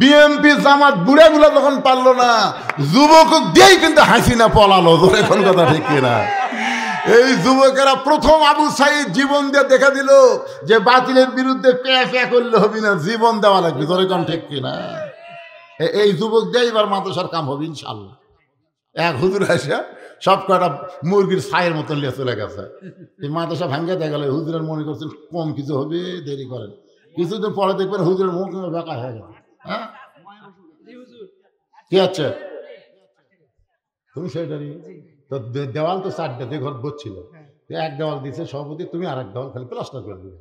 বিএমপি জামাত বুড়াগুলো যখন পারলো না, যুবক দিয়েই কিন্তু হাসিনা পলালো। এখন কথা ঠিক কিনা? এই যুবকেরা প্রথম আবু সাইদ জীবন দিয়ে দেখা দিল যে বাতিলের বিরুদ্ধে প্যা করলে হবে না, জীবন দেওয়া লাগবে। তোর এখন ঠিক কিনা? এই যুবক দিয়ে এবার মাদ্রাসার কাম হবে ইনশাল্লাহ। এক হুজুর আসে সব কটা মুরগির ছায়ের মতন নিয়ে চলে গেছে। এই মাদ্রাসা ভাঙ্গে দেখা গেল, হুজুরের মনে করছেন কম কিছু হবে, দেরি করেন। কিছুদিন পরে দেখবেন হুজুরের মুখ বেকা হয়ে গেছে। হ্যাঁ, কি আছে? তুমি সেটারই তো দেওয়াল তো 4টা, 2 ঘর বসছিল, এক দেওয়াল দিছে সভাপতি, তুমি আর এক দেওয়াল খালি প্লাস্টার করে দিবে।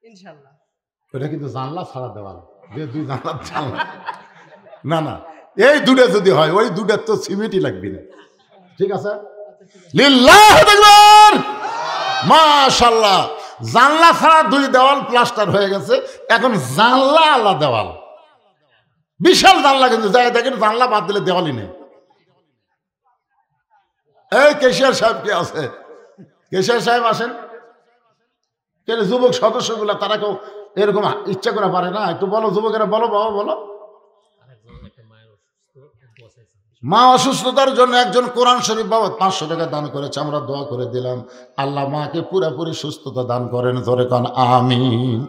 ইনশাআল্লাহ। ওটা কিন্তু জানলা ছাড়া দেওয়াল, যে 2 জানলা জানলা না না, এই 2টা যদি হয়, ওই 2টার তো সিমেন্টই লাগবে না। ঠিক আছে, লিল্লাহু আকবার, মাশাআল্লাহ। জানলা ছাড়া 2 দেওয়াল প্লাস্টার হয়ে গেছে, এখন জানলা আলা দেওয়াল, বিশাল জানলা, কিন্তু যাই দেখেন জানলা বাদ দিলে দেওয়ালই নেই। এই কেশিয়ার সাহেব কে আছে? কেশিয়ার সাহেব আসেন। কেন যুবক সদস্যগুলা তারা কেউ এরকম ইচ্ছা করে পারে না? একটু বলো যুবকেরা, বলো বাবা বলো। মা অসুস্থতার জন্য একজন কোরআন শরীফ বাবদ 500 টাকা দান করেছে, আমরা দোয়া করে দিলাম আল্লাহ মাকে পুরোপুরি সুস্থতা দান করেন। ধরে কান আমিন।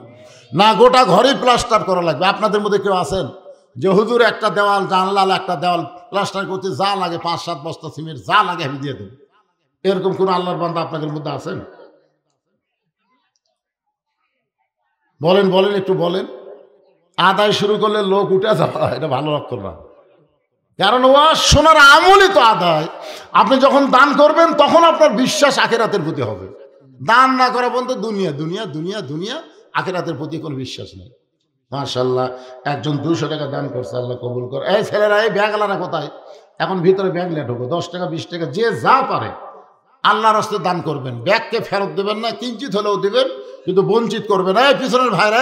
না গোটা ঘরেই প্লাস্টার করা লাগবে। আপনাদের মধ্যে কেউ আছেন যে হুজুর একটা দেওয়াল জানলাল একটা দেওয়াল প্লাস্টার করতে যা লাগে 5-7 বস্তা সিমেন্ট যা লাগে আমি দিয়ে দেব, এরকম কোন আল্লাহর বান্দা আপনাদের মধ্যে আছেন? বলেন বলেন, একটু বলেন। আদায় শুরু করলে লোক উঠে যাওয়া, এটা ভালো লক্ষণ না। কারণ ওয়াজ শোনার আমলই তো আদায়। আপনি যখন দান করবেন তখন আপনার বিশ্বাস আখিরাতের প্রতি হবে। দান না করা বলতে দুনিয়া দুনিয়া দুনিয়া দুনিয়া, আখিরাতের প্রতি কোনো বিশ্বাস নেই। মাশাআল্লাহ, একজন 200 টাকা দান করছে, আল্লাহ কবুল করে। এই ছেলেরা, এই ব্যাগলারা কোথায়? এখন ভিতরে ব্যাগ নিয়ে ঢোকো, 10 টাকা 20 টাকা যে যা পারে আল্লাহর রাস্তায় দান করবেন। ব্যাগকে ফেরত দেবেন না, কিঞ্চিত হলেও দেবেন, কিন্তু বঞ্চিত করবেন। এই পিছনের ভাইরা,